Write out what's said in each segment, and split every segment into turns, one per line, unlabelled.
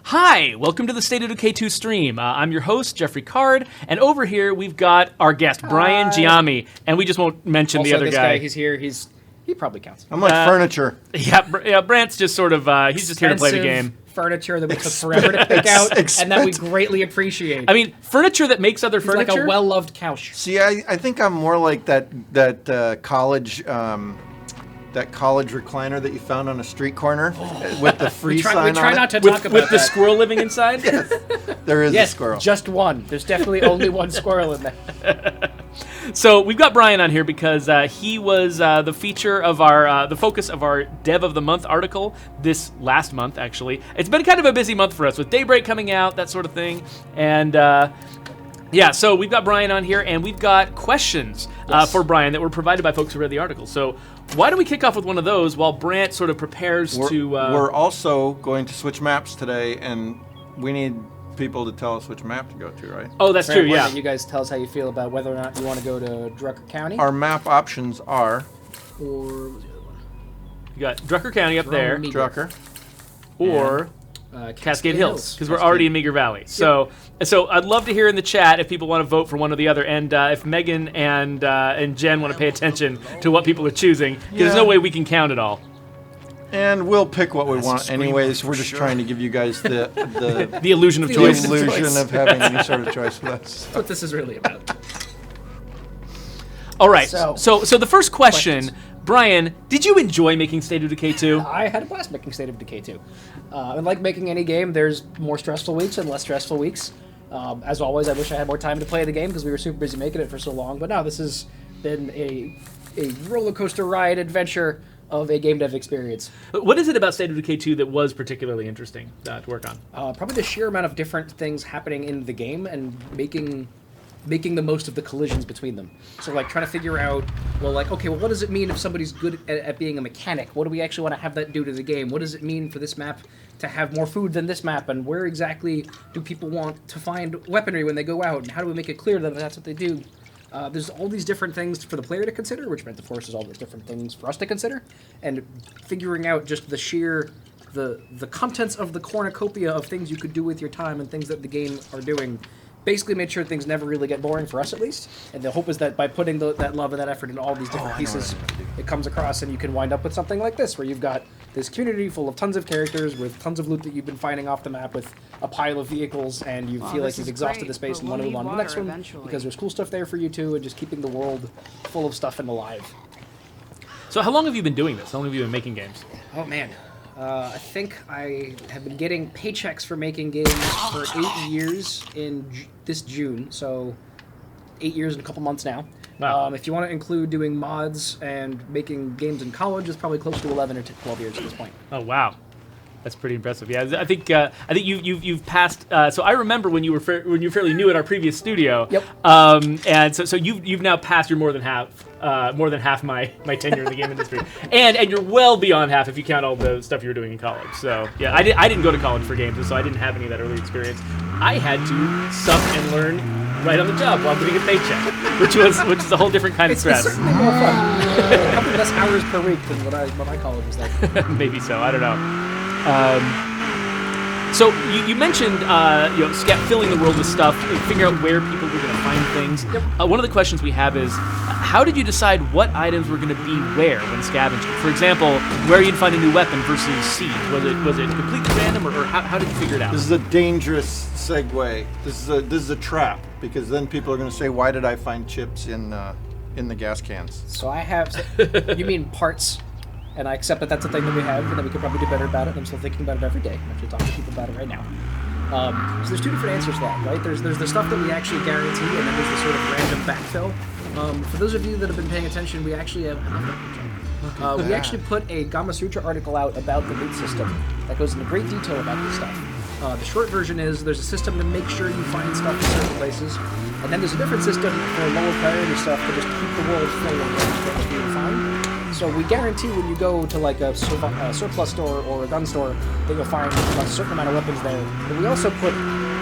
Hi, welcome to the State of Decay 2 stream. I'm your host, Geoffrey Card, and over here we've got our guest, Brian Giaime, and we just won't mention
also,
the other
this
guy.
He's here. He probably counts.
I'm like furniture.
Yeah, Brant's just sort of, he's just here to play the game.
Furniture that we took forever to pick out, and that we greatly appreciate.
I mean, furniture that makes other furniture?
Like a well-loved couch.
See, I think I'm more like that college recliner that you found on a street corner with the free sign on it.
We try not to talk about
with the
that.
Squirrel living inside?
Yes, there is a squirrel.
Just one. There's definitely only one squirrel in there.
So we've got Brian on here because he was the feature of the focus of our Dev of the Month article this last month, actually. It's been kind of a busy month for us with Daybreak coming out, that sort of thing. And yeah, so we've got Brian on here, and we've got questions for Brian that were provided by folks who read the article. So why don't we kick off with one of those while Brant sort of prepares to...
We're also going to switch maps today, and we need people to tell us which map to go to, right?
Oh, that's true, yeah.
You guys tell us how you feel about whether or not you want to go to Drucker County.
Our map options are...
Or what was the other one?
You got Drucker County up there.
Drucker.
Or... Cascade Hills, because we're already in Meager Valley. So I'd love to hear in the chat if people want to vote for one or the other, and if Megan and Jen want to pay attention to what people are choosing, because there's no way we can count it all.
And we'll pick what we want anyways. We're just trying to give you guys the
the illusion of choice.
The illusion of having any sort of choice with us.
That's what this is really about.
All right, so the first question, Brian, did you enjoy making State of Decay 2?
I had a blast making State of Decay 2. And like making any game, there's more stressful weeks and less stressful weeks. As always, I wish I had more time to play the game because we were super busy making it for so long. But no, this has been a roller coaster ride adventure of a game dev experience.
What is it about State of Decay 2 that was particularly interesting to work on?
Probably the sheer amount of different things happening in the game and making the most of the collisions between them. So like trying to figure out, what does it mean if somebody's good at being a mechanic? What do we actually want to have that do to the game? What does it mean for this map to have more food than this map? And where exactly do people want to find weaponry when they go out? And how do we make it clear that that's what they do? There's all these different things for the player to consider, which meant, of course, there's all these different things for us to consider. And figuring out just the sheer... the contents of the cornucopia of things you could do with your time and things that the game are doing basically made sure things never really get boring, for us at least. And the hope is that by putting that love and that effort into all these different pieces, it comes across and you can wind up with something like this, where you've got this community full of tons of characters with tons of loot that you've been finding off the map with a pile of vehicles, and you feel like you've exhausted the space and want to move on to the next one because there's cool stuff there for you too, and just keeping the world full of stuff and alive.
So how long have you been doing this? How long have you been making games?
Oh man. I think I have been getting paychecks for making games for 8 years in this June, so 8 years and a couple months now.
Wow.
If you want to include doing mods and making games in college, it's probably close to 11 or 12 years at this point.
Oh wow, that's pretty impressive. Yeah, I think you've passed. So I remember when you were fairly new at our previous studio.
Yep.
And so you've now passed your more than half my tenure in the game industry, and you're well beyond half if you count all the stuff you were doing in college. So yeah, I didn't go to college for games, so I didn't have any of that early experience. I had to suck and learn right on the job while getting a paycheck, which is a whole different kind of stress.
It's certainly more fun. Probably less hours per week than what my college was like.
Maybe so. I don't know. So you mentioned filling the world with stuff, figure out where people were going to find things.
Yep.
One of the questions we have is, how did you decide what items were going to be where when scavenging? For example, where you'd find a new weapon versus siege. Was it completely random, or how did you figure it out?
This is a dangerous segue. This is a trap, because then people are going to say, "Why did I find chips in the gas cans?"
So I have. You mean parts? And I accept that that's a thing that we have, and that we could probably do better about it. I'm still thinking about it every day. I'm actually talking to people about it right now. So there's two different answers to that, right? There's the stuff that we actually guarantee, and then there's the sort of random backfill. For those of you that have been paying attention, we actually have... we actually put a Gamma Sutra article out about the loot system that goes into great detail about this stuff. The short version is there's a system to make sure you find stuff in certain places, and then there's a different system for lower priority stuff to just keep the world full of things for you to find. So we guarantee when you go to like a surplus store or a gun store that you'll find a certain amount of weapons there. But we also put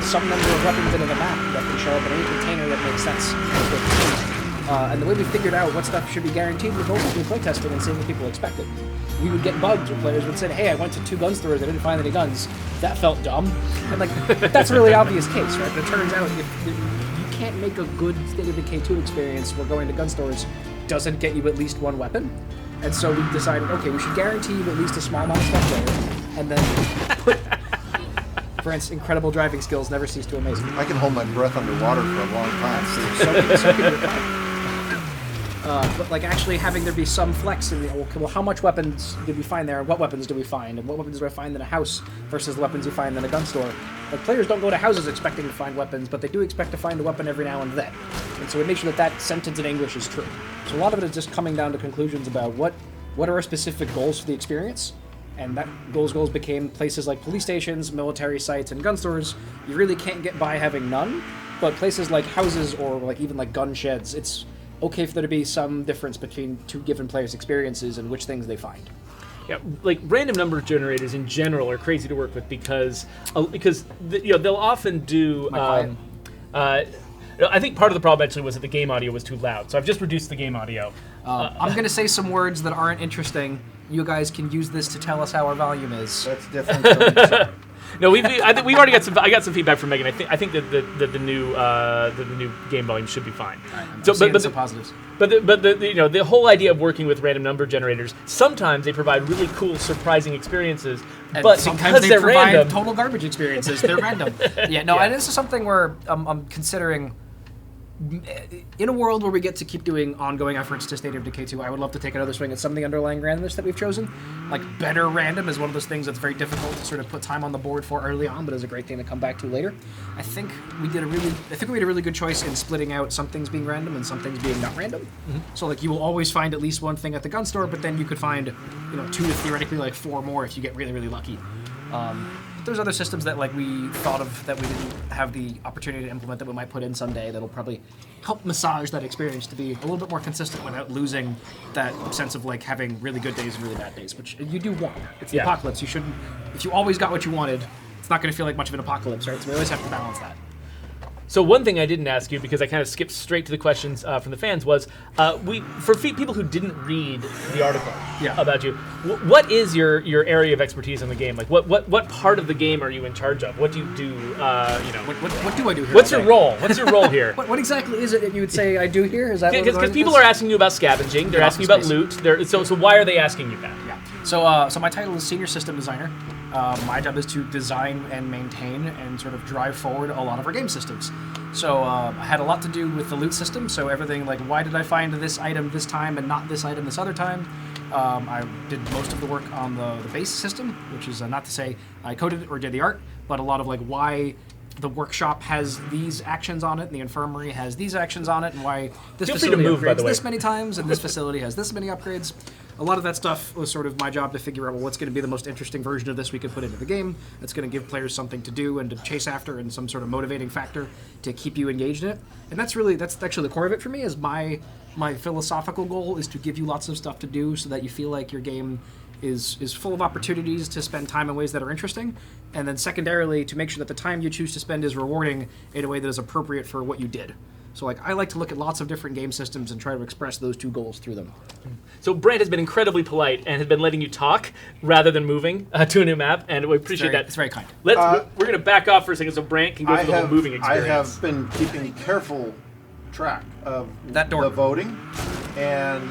some number of weapons into the map that can show up in any container that makes sense. And the way we figured out what stuff should be guaranteed was mostly through playtesting and seeing what people expected. We would get bugs where players would say, hey, I went to 2 gun stores, I didn't find any guns. That felt dumb. And like, that's a really obvious case, right? But it turns out if you can't make a good State of Decay 2 experience where going to gun stores doesn't get you at least 1 weapon. And so we decided, okay, we should guarantee you at least a small amount of stuff there, and then put... Brant's incredible driving skills never cease to amaze me.
I can hold my breath underwater for a long time.
So can your car. But like actually having there be some flex in the, okay, well, how much weapons did we find there, and what weapons do we find, and what weapons do I find in a house versus the weapons you find in a gun store? Like, players don't go to houses expecting to find weapons, but they do expect to find a weapon every now and then. And so we make sure that sentence in English is true. So a lot of it is just coming down to conclusions about what are our specific goals for the experience, and that goals became places like police stations, military sites, and gun stores. You really can't get by having none, but places like houses or like even like gun sheds, it's okay for there to be some difference between 2 given players' experiences and which things they find.
Yeah, like random number generators in general are crazy to work with because they'll often do. I think part of the problem actually was that the game audio was too loud, so I've just reduced the game audio.
I'm going to say some words that aren't interesting. You guys can use this to tell us how our volume is.
That's different.
No, I think we've already got some. I got some feedback from Megan. I think that the new game volume should be fine.
Right, I'm seeing some positives.
But the whole idea of working with random number generators, sometimes they provide really cool, surprising experiences.
And
but
sometimes
because
they
they're
provide
random,
total garbage experiences. They're random. Yeah, no,
Yeah.
and this is something where I'm considering. In a world where we get to keep doing ongoing efforts to State of Decay 2, I would love to take another swing at some of the underlying randomness that we've chosen. Like, better random is one of those things that's very difficult to sort of put time on the board for early on, but is a great thing to come back to later. I think we made a really good choice in splitting out some things being random and some things being not random. Mm-hmm. So like, you will always find at least 1 thing at the gun store, but then you could find 2 to theoretically like 4 more if you get really, really lucky. But there's other systems that like we thought of that we didn't have the opportunity to implement that we might put in someday that'll probably help massage that experience to be a little bit more consistent without losing that sense of like having really good days and really bad days, which you do want. It's the apocalypse. You shouldn't. If you always got what you wanted, it's not going to feel like much of an apocalypse, right? So we always have to balance that.
So one thing I didn't ask you, because I kind of skipped straight to the questions from the fans, was for people who didn't read the article about you, what is your area of expertise in the game? Like what part of the game are you in charge of? What do you do?
What do I do here?
What's your role? What's your role here?
What exactly is it that you would say I do here? Is that
because people are asking you about scavenging, they're asking you about loot. So why are they asking you that?
Yeah. So my title is Senior System Designer. My job is to design and maintain and sort of drive forward a lot of our game systems. So I had a lot to do with the loot system, so everything like why did I find this item this time and not this item this other time. I did most of the work on the base system, which is not to say I coded or did the art, but a lot of like why the workshop has these actions on it and the infirmary has these actions on it and why this facility upgrades this many times and this facility has this many upgrades. A lot of that stuff was sort of my job to figure out, well, what's going to be the most interesting version of this we could put into the game that's going to give players something to do and to chase after and some sort of motivating factor to keep you engaged in it. And that's actually the core of it for me. Is my philosophical goal is to give you lots of stuff to do so that you feel like your game is full of opportunities to spend time in ways that are interesting, and then secondarily to make sure that the time you choose to spend is rewarding in a way that is appropriate for what you did. So like I like to look at lots of different game systems and try to express those 2 goals through them.
So Brant has been incredibly polite and has been letting you talk rather than moving to a new map, and we appreciate that.
It's very kind.
We're going to back off for a second so Brant can go through the whole moving experience.
I have been keeping careful track of
that door.
The voting, and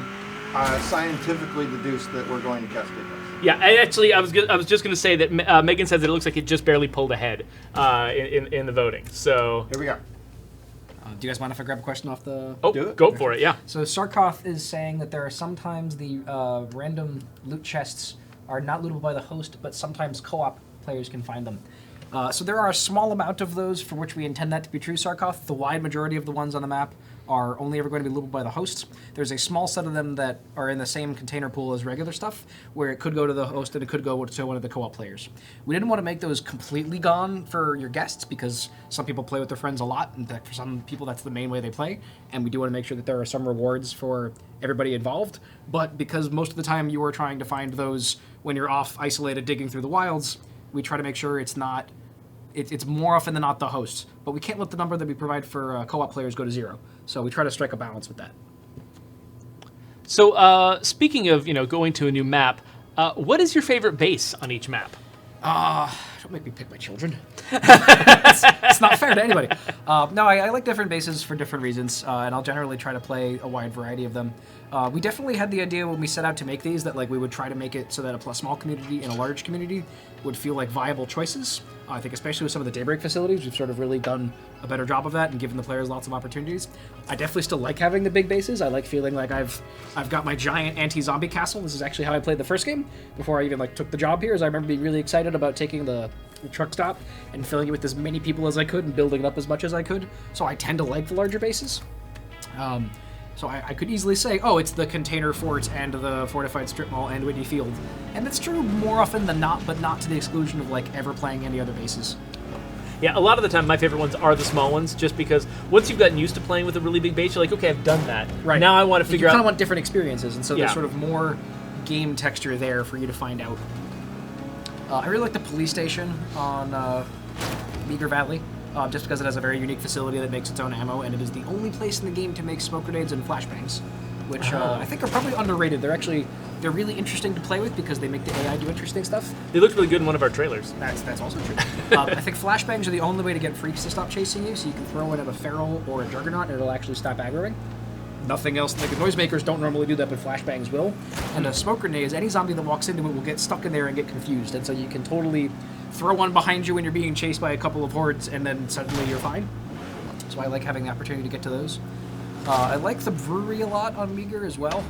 scientifically deduced that we're going to Cascade House.
Yeah, I was just going to say that Megan says that it looks like it just barely pulled ahead in the voting. So
here we go.
Do you guys mind if I grab a question off the...
Oh, go for it, yeah.
So Sarkoth is saying that there are sometimes the random loot chests are not lootable by the host, but sometimes co-op players can find them. So there are a small amount of those for which we intend that to be true, Sarkoth. The wide majority of the ones on the map are only ever going to be lootable by the hosts. There's a small set of them that are in the same container pool as regular stuff, where it could go to the host and it could go to one of the co-op players. We didn't want to make those completely gone for your guests, because some people play with their friends a lot, and for some people that's the main way they play, and we do want to make sure that there are some rewards for everybody involved. But because most of the time you are trying to find those when you're off isolated digging through the wilds, we try to make sure it's not it's more often than not the hosts. But we can't let the number that we provide for co-op players go to 0. So we try to strike a balance with that.
So speaking of going to a new map, what is your favorite base on each map?
Don't make me pick my children. it's not fair to anybody. No, I like different bases for different reasons, and I'll generally try to play a wide variety of them. We definitely had the idea when we set out to make these that like we would try to make it so that a small community and a large community would feel like viable choices. I think especially with some of the Daybreak facilities, we've sort of really done a better job of that and given the players lots of opportunities. I definitely still like having the big bases. I like feeling like I've got my giant anti-zombie castle. This is actually how I played the first game before I even like took the job here. Is I remember being really excited about taking the truck stop and filling it with as many people as I could and building it up as much as I could. So I tend to like the larger bases. So I could easily say, oh, it's the container fort and the fortified strip mall and Whitney Field. And that's true more often than not, but not to the exclusion of like ever playing any other bases.
Yeah, a lot of the time my favorite ones are the small ones, just because once you've gotten used to playing with a really big base, you're like, okay, I've done that.
Right.
Now I want to figure out...
You kind of want different experiences, and so
Yeah.
there's sort of more game texture there for you to find out. I really like the police station on Meager Valley, just because it has a very unique facility that makes its own ammo, and it is the only place in the game to make smoke grenades and flashbangs, which I think are probably underrated. They're really interesting to play with because they make the AI do interesting stuff.
They looked really good in one of our trailers.
That's also true. I think flashbangs are the only way to get freaks to stop chasing you, so you can throw it at a feral or a juggernaut and it'll actually stop aggroing. Nothing else. Like the noisemakers don't normally do that, but flashbangs will. And a smoke grenade is any zombie that walks into it will get stuck in there and get confused, and so you can totally throw one behind you when you're being chased by a couple of hordes, and then suddenly you're fine. So I like having the opportunity to get to those. I like the brewery a lot on Meager as well,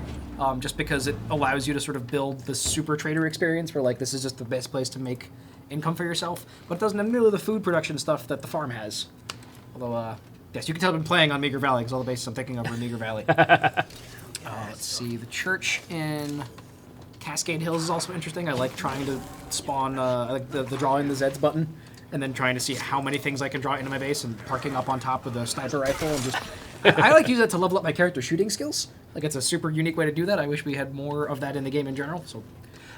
just because it allows you to sort of build this super trader experience where like this is just the best place to make income for yourself, but it doesn't have nearly the food production stuff that the farm has. Although, yes, you can tell I've been playing on Meager Valley because all the bases I'm thinking of are in Meager Valley. Let's see, the church in Cascade Hills is also interesting. I like trying to spawn, I like the drawing the Zeds button, and then trying to see how many things I can draw into my base and parking up on top with a sniper rifle and just... I like to use that to level up my character shooting skills. Like, it's a super unique way to do that. I wish we had more of that in the game in general. So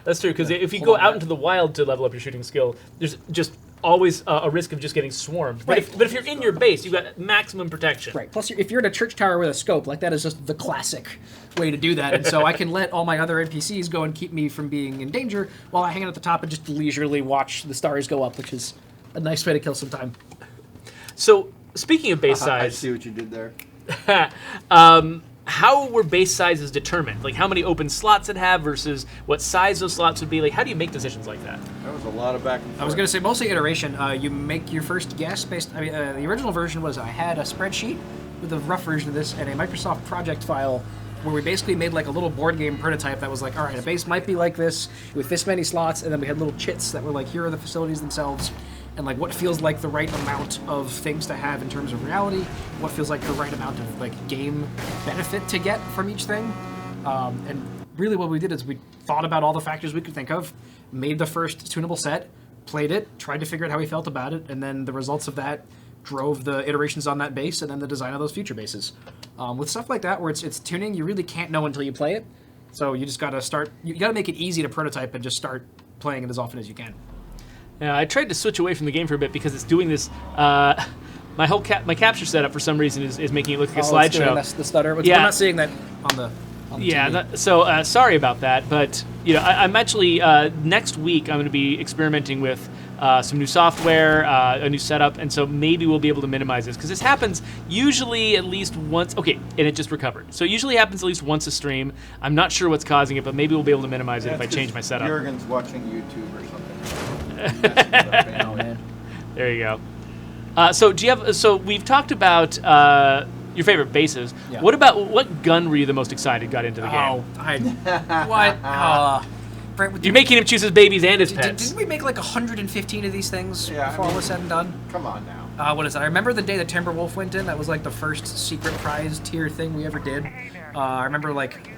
That's true, because if you go out into the wild to level up your shooting skill, there's just always a risk of just getting swarmed. But,
Right.
but if you're in your base, you've got maximum protection.
Right. Plus, if you're in a church tower with a scope, like that is just the classic way to do that. And so I can let all my other NPCs go and keep me from being in danger while I hang out at the top and just leisurely watch the stars go up, which is a nice way to kill some time.
So, speaking of base
I
size,
see what you did there.
how were base sizes determined? Like, how many open slots it have versus what size those slots would be? Like, how do you make decisions like that?
That was a lot of back and forth.
I was going to say mostly iteration. You make your first guess based. The original version was I had a spreadsheet with a rough version of this and a Microsoft project file where we basically made like a little board game prototype that was like, all right, a base might be like this with this many slots, and then we had little chits that were like, here are the facilities themselves, and like what feels like the right amount of things to have in terms of reality, what feels like the right amount of like game benefit to get from each thing. And really what we did is we thought about all the factors we could think of, made the first tunable set, played it, tried to figure out how we felt about it, and then the results of that drove the iterations on that base and then the design of those future bases. With stuff like that where it's tuning, you really can't know until you play it. So you just gotta start, you gotta make it easy to prototype and just start playing it as often as you can.
Yeah, I tried to switch away from the game for a bit because it's doing this. My whole my capture setup for some reason is making it look like a
It's
slideshow.
doing the stutter.
Yeah.
We're not seeing that on the
Yeah,
TV.
so sorry about that, but I'm actually next week I'm going to be experimenting with some new software, a new setup, and so maybe we'll be able to minimize this because this happens usually at least once. Okay, and it just recovered. So it usually happens at least once a stream. I'm not sure what's causing it, but maybe we'll be able to minimize it if I change my setup.
Jurgen's watching YouTube or something.
Oh man.
There you go. So we've talked about your favorite bases.
Yeah.
What gun were you the most excited got into the game?
What? Brant,
You're making him choose his babies and his pets.
Didn't we make like 115 of these things
Yeah,
before all was said and done?
Come on now.
What is it? I remember the day that Timberwolf went in. That was like the first secret prize tier thing we ever did. I remember like,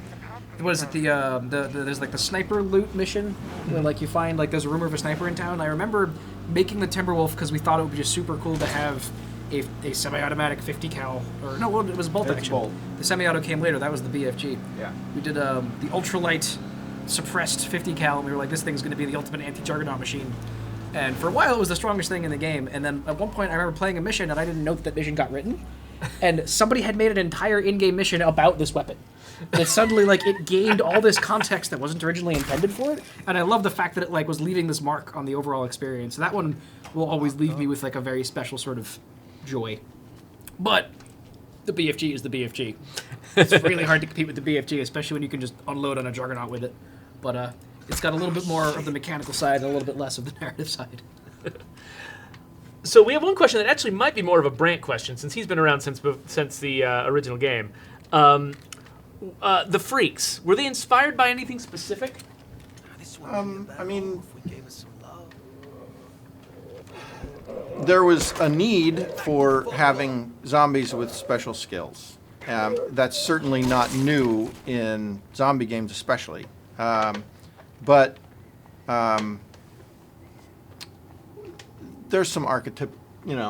what is it? There's like the sniper loot mission where like you find like there's a rumor of a sniper in town. I remember making the Timberwolf because we thought it would be just super cool to have a semi-automatic 50 cal or no, well, it was bolt
It's
action.
bolt.
The semi-auto came later. That was the BFG.
Yeah.
We did the ultralight suppressed 50 cal, and we were like, this thing's going to be the ultimate anti-juggernaut machine. And for a while, it was the strongest thing in the game. And then at one point, I remember playing a mission, and I didn't know that mission got written. And somebody had made an entire in-game mission about this weapon. And suddenly, like, it gained all this context that wasn't originally intended for it. And I love the fact that it, like, was leaving this mark on the overall experience. So that one will always leave me with, like, a very special sort of joy. But the BFG is the BFG. It's really hard to compete with the BFG, especially when you can just unload on a juggernaut with it. But it's got a little bit more of the mechanical side and a little bit less of the narrative side.
So we have one question that actually might be more of a Brant question, since he's been around since the original game. The freaks, were they inspired by anything specific?
I mean, there was a need for having zombies with special skills. That's certainly not new in zombie games, especially. But there's some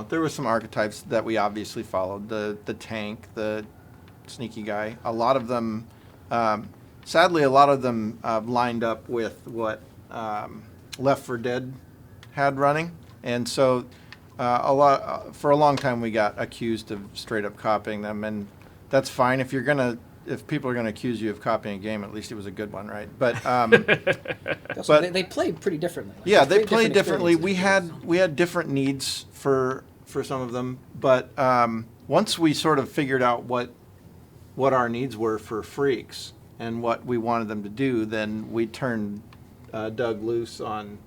there were some archetypes that we obviously followed. The tank, the sneaky guy. A lot of them, sadly, a lot of them lined up with what Left 4 Dead had running, and so for a long time we got accused of straight up copying them, and that's fine if people are gonna accuse you of copying a game, at least it was a good one, right? But
but they play pretty differently. Like,
yeah, they play differently. We had different needs for some of them, but once we sort of figured out what our needs were for freaks and what we wanted them to do, then we turned Doug loose on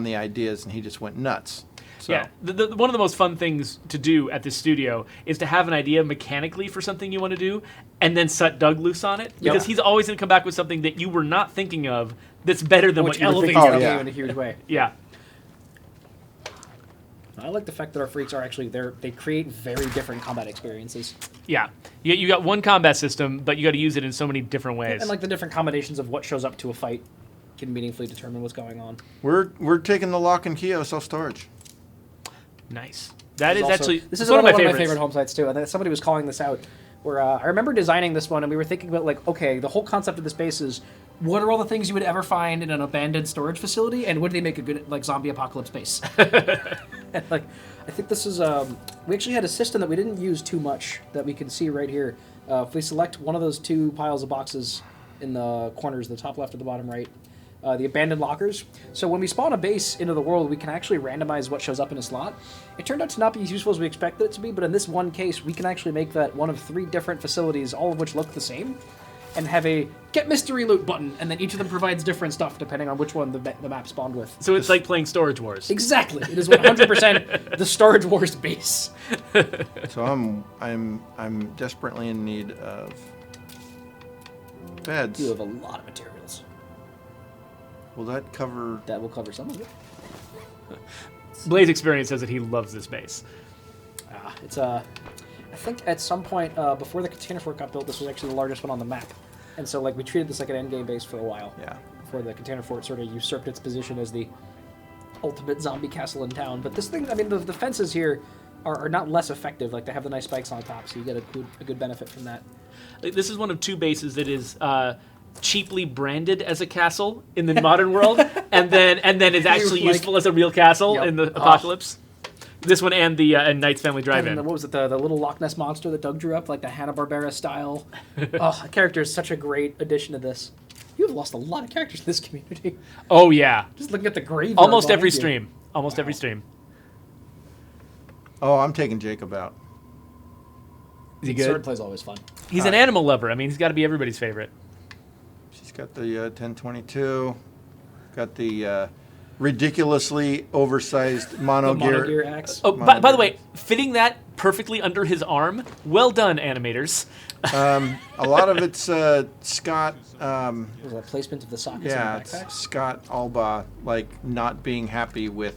the ideas, and he just went nuts. So.
Yeah, one of the most fun things to do at this studio is to have an idea mechanically for something you want to do, and then set Doug loose on it, because he's always going to come back with something that you were not thinking of that's better than what you were thinking of.
In a huge way.
Yeah.
I like the fact that our freaks are actually they create very different combat experiences.
Yeah. You got one combat system, but you got to use it in so many different ways.
And like the different combinations of what shows up to a fight can meaningfully determine what's going on.
We're taking the lock and key out of self-storage.
Nice. That is
also,
actually
this is
one of my
favorite
favorites.
home sites too. And somebody was calling this out. Where I remember designing this one, and we were thinking about like, okay, the whole concept of this base is, what are all the things you would ever find in an abandoned storage facility, and would they make a good like zombie apocalypse base? And, like, I think this is we actually had a system that we didn't use too much that we can see right here. If we select one of those two piles of boxes in the corners, the top left or the bottom right, the abandoned lockers. So when we spawn a base into the world, we can actually randomize what shows up in a slot. It turned out to not be as useful as we expected it to be, but in this one case, we can actually make that one of 3 different facilities, all of which look the same, and have a get mystery loot button, and then each of them provides different stuff depending on which one the map spawned with.
So it's like playing Storage Wars.
Exactly. It is 100% the Storage Wars base.
So I'm desperately in need of beds.
You have a lot of materials.
Will that cover?
That will cover some of it.
Blaze Experience says that he loves this base.
It's I think at some point before the container fort got built, this was actually the largest one on the map, and so like we treated this like an endgame base for a while.
Yeah.
Before the container fort sort of usurped its position as the ultimate zombie castle in town. But this thing, I mean, the fences here are not less effective. Like they have the nice spikes on top, so you get a good benefit from that.
This is one of 2 bases that is cheaply branded as a castle in the modern world, and then is actually useful as a real castle in the apocalypse. This one and the Knight's Family Drive-In.
What was it? The little Loch Ness monster that Doug drew up, like the Hanna-Barbera style. The character is such a great addition to this. You have lost a lot of characters in this community.
Oh yeah,
Just looking at the graveyard.
almost every
behind you.
stream. Almost every stream.
Oh, I'm taking Jacob out.
Is he
Sword
good?
play's always fun.
He's an animal lover. I mean, he's got to be everybody's favorite.
She's got the 1022. Got the ridiculously oversized mono
The
gear.
monogear axe.
Oh, by the way, fitting that perfectly under his arm. Well done, animators.
A lot of it's Scott.
Was that placement of the sockets
Yeah,
in the backpack?
it's Scott Alba, like not being happy with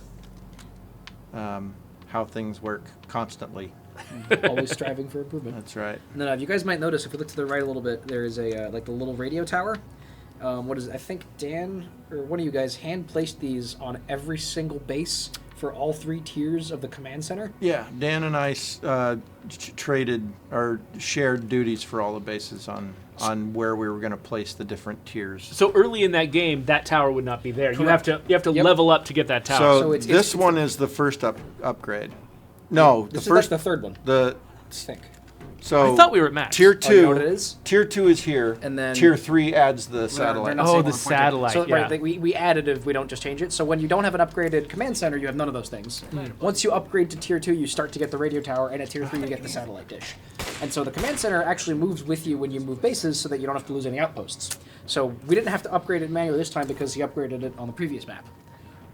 how things work constantly.
Always striving for improvement.
That's right.
And then you guys might notice, if we look to the right a little bit, there is a like the little radio tower. I think Dan or one of you guys hand placed these on every single base for all 3 tiers of the command center.
Yeah, Dan and I traded or shared duties for all the bases on on where we were going to place the different tiers.
So early in that game, that tower would not be there.
Correct.
You have to
Yep.
level up to get that tower.
So this one is the first upgrade. No,
That's
first
the third one.
the
I think.
so
I thought we were at max.
Tier
Oh,
2.
you know what it is?
Tier 2 is here,
And then-
Tier 3 adds the satellite.
not
Oh,
saying
the
we're pointing.
satellite,
So,
yeah.
right, like, we added if we don't just change it. So when you don't have an upgraded command center, you have none of those things. Once you upgrade to Tier 2, you start to get the radio tower, and at Tier 3, you get the satellite dish. And so the command center actually moves with you when you move bases so that you don't have to lose any outposts. So we didn't have to upgrade it manually this time because he upgraded it on the previous map.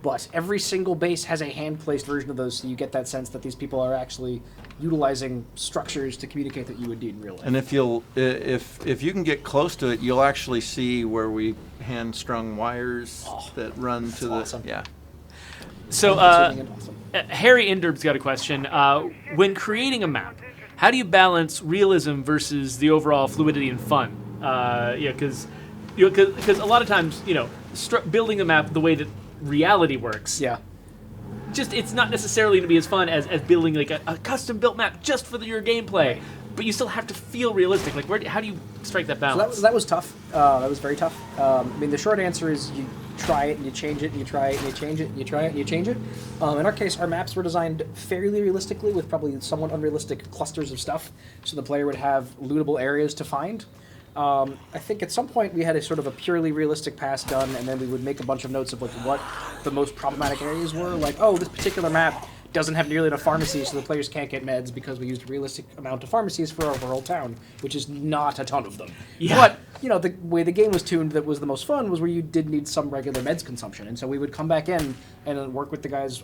But every single base has a hand-placed version of those, so you get that sense that these people are actually utilizing structures to communicate that you would need in real life.
And if you can get close to it, you'll actually see where we hand-strung wires that run to the
awesome.
yeah.
So
Awesome.
Harry Inderb's got a question. When creating a map, how do you balance realism versus the overall fluidity and fun? Because a lot of times, building a map the way that reality works,
Yeah.
just it's not necessarily going to be as fun as building like a custom built map just for your gameplay.
Right.
But you still have to feel realistic. Like, how do you strike that
So
balance?
that was tough. That was very tough. I mean, the short answer is you try it and you change it and you try it and you change it and you try it and you change it. In our case, our maps were designed fairly realistically with probably somewhat unrealistic clusters of stuff, so the player would have lootable areas to find. I think at some point we had a sort of a purely realistic pass done, and then we would make a bunch of notes of like what the most problematic areas were. Like, oh, this particular map doesn't have nearly enough pharmacies, so the players can't get meds because we used a realistic amount of pharmacies for our whole town, which is not a ton of them.
Yeah.
But the way the game was tuned that was the most fun was where you did need some regular meds consumption, and so we would come back in and work with the guys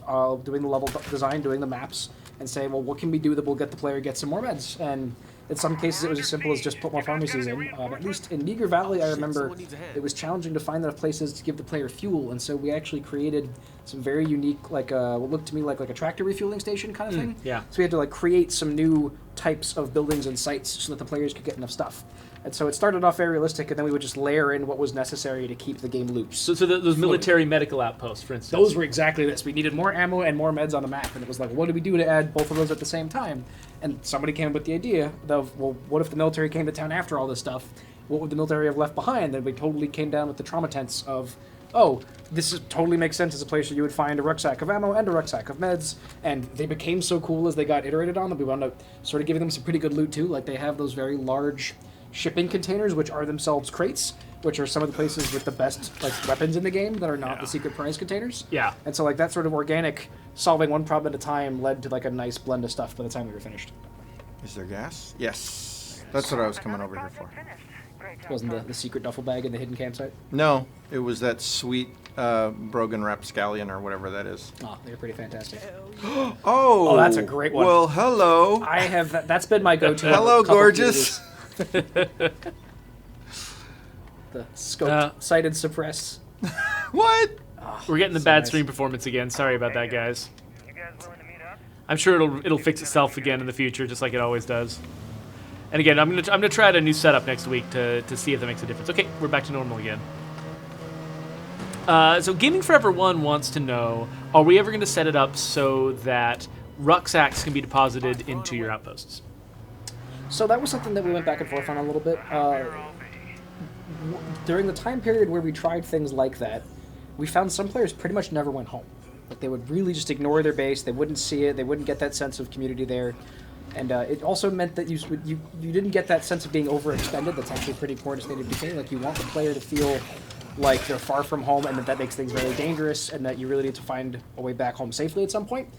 doing the level design, doing the maps, and say, well, what can we do that will get the player get some more meds? And in some cases, it was as simple as just put more pharmacies in. At least in Meager Valley, I remember it was challenging to find enough places to give the player fuel, and so we actually created some very unique, like what looked to me like a tractor refueling station kind of thing.
yeah.
So we had to create some new types of buildings and sites so that the players could get enough stuff. And so it started off very realistic, and then we would just layer in what was necessary to keep the game loops.
So those military medical outposts, for instance.
Those were exactly this. We needed more ammo and more meds on the map, and it was like, what do we do to add both of those at the same time? And somebody came up with the idea of, well, what if the military came to town after all this stuff? What would the military have left behind? Then we totally came down with the trauma tents of, totally makes sense as a place where you would find a rucksack of ammo and a rucksack of meds, and they became so cool as they got iterated on that we wound up sort of giving them some pretty good loot too. Like they have those very large shipping containers, which are themselves crates, which are some of the places with the best weapons in the game that are not the secret prize containers.
Yeah.
And so that sort of organic solving one problem at a time led to a nice blend of stuff by the time we were finished.
Is there gas? Yes. That's what I was coming over here for.
Wasn't the secret duffel bag in the hidden campsite?
No, it was that sweet Brogan Rapscallion or whatever that is.
Oh, they're pretty fantastic.
Oh,
that's a great one.
Well, hello.
I have that's been my go-to.
Hello,
couple
gorgeous.
The scope, sighted, suppress.
What?
We're getting the
So
bad
nice.
stream performance again. Sorry about that, guys.
You guys willing to meet up?
I'm sure it'll fix itself again in the future, just like it always does. And again, I'm gonna try out a new setup next week to see if that makes a difference. Okay, we're back to normal again. So Gaming Forever 1 wants to know, are we ever going to set it up so that rucksacks can be deposited into your outposts?
So that was something that we went back and forth on a little bit. During the time period where we tried things like that, we found some players pretty much never went home. Like they would really just ignore their base. They wouldn't see it. They wouldn't get that sense of community there. And it also meant that you didn't get that sense of being overextended. That's actually pretty core to State of Decay. Like you want the player to feel like they're far from home, and that makes things very dangerous, and that you really need to find a way back home safely at some point.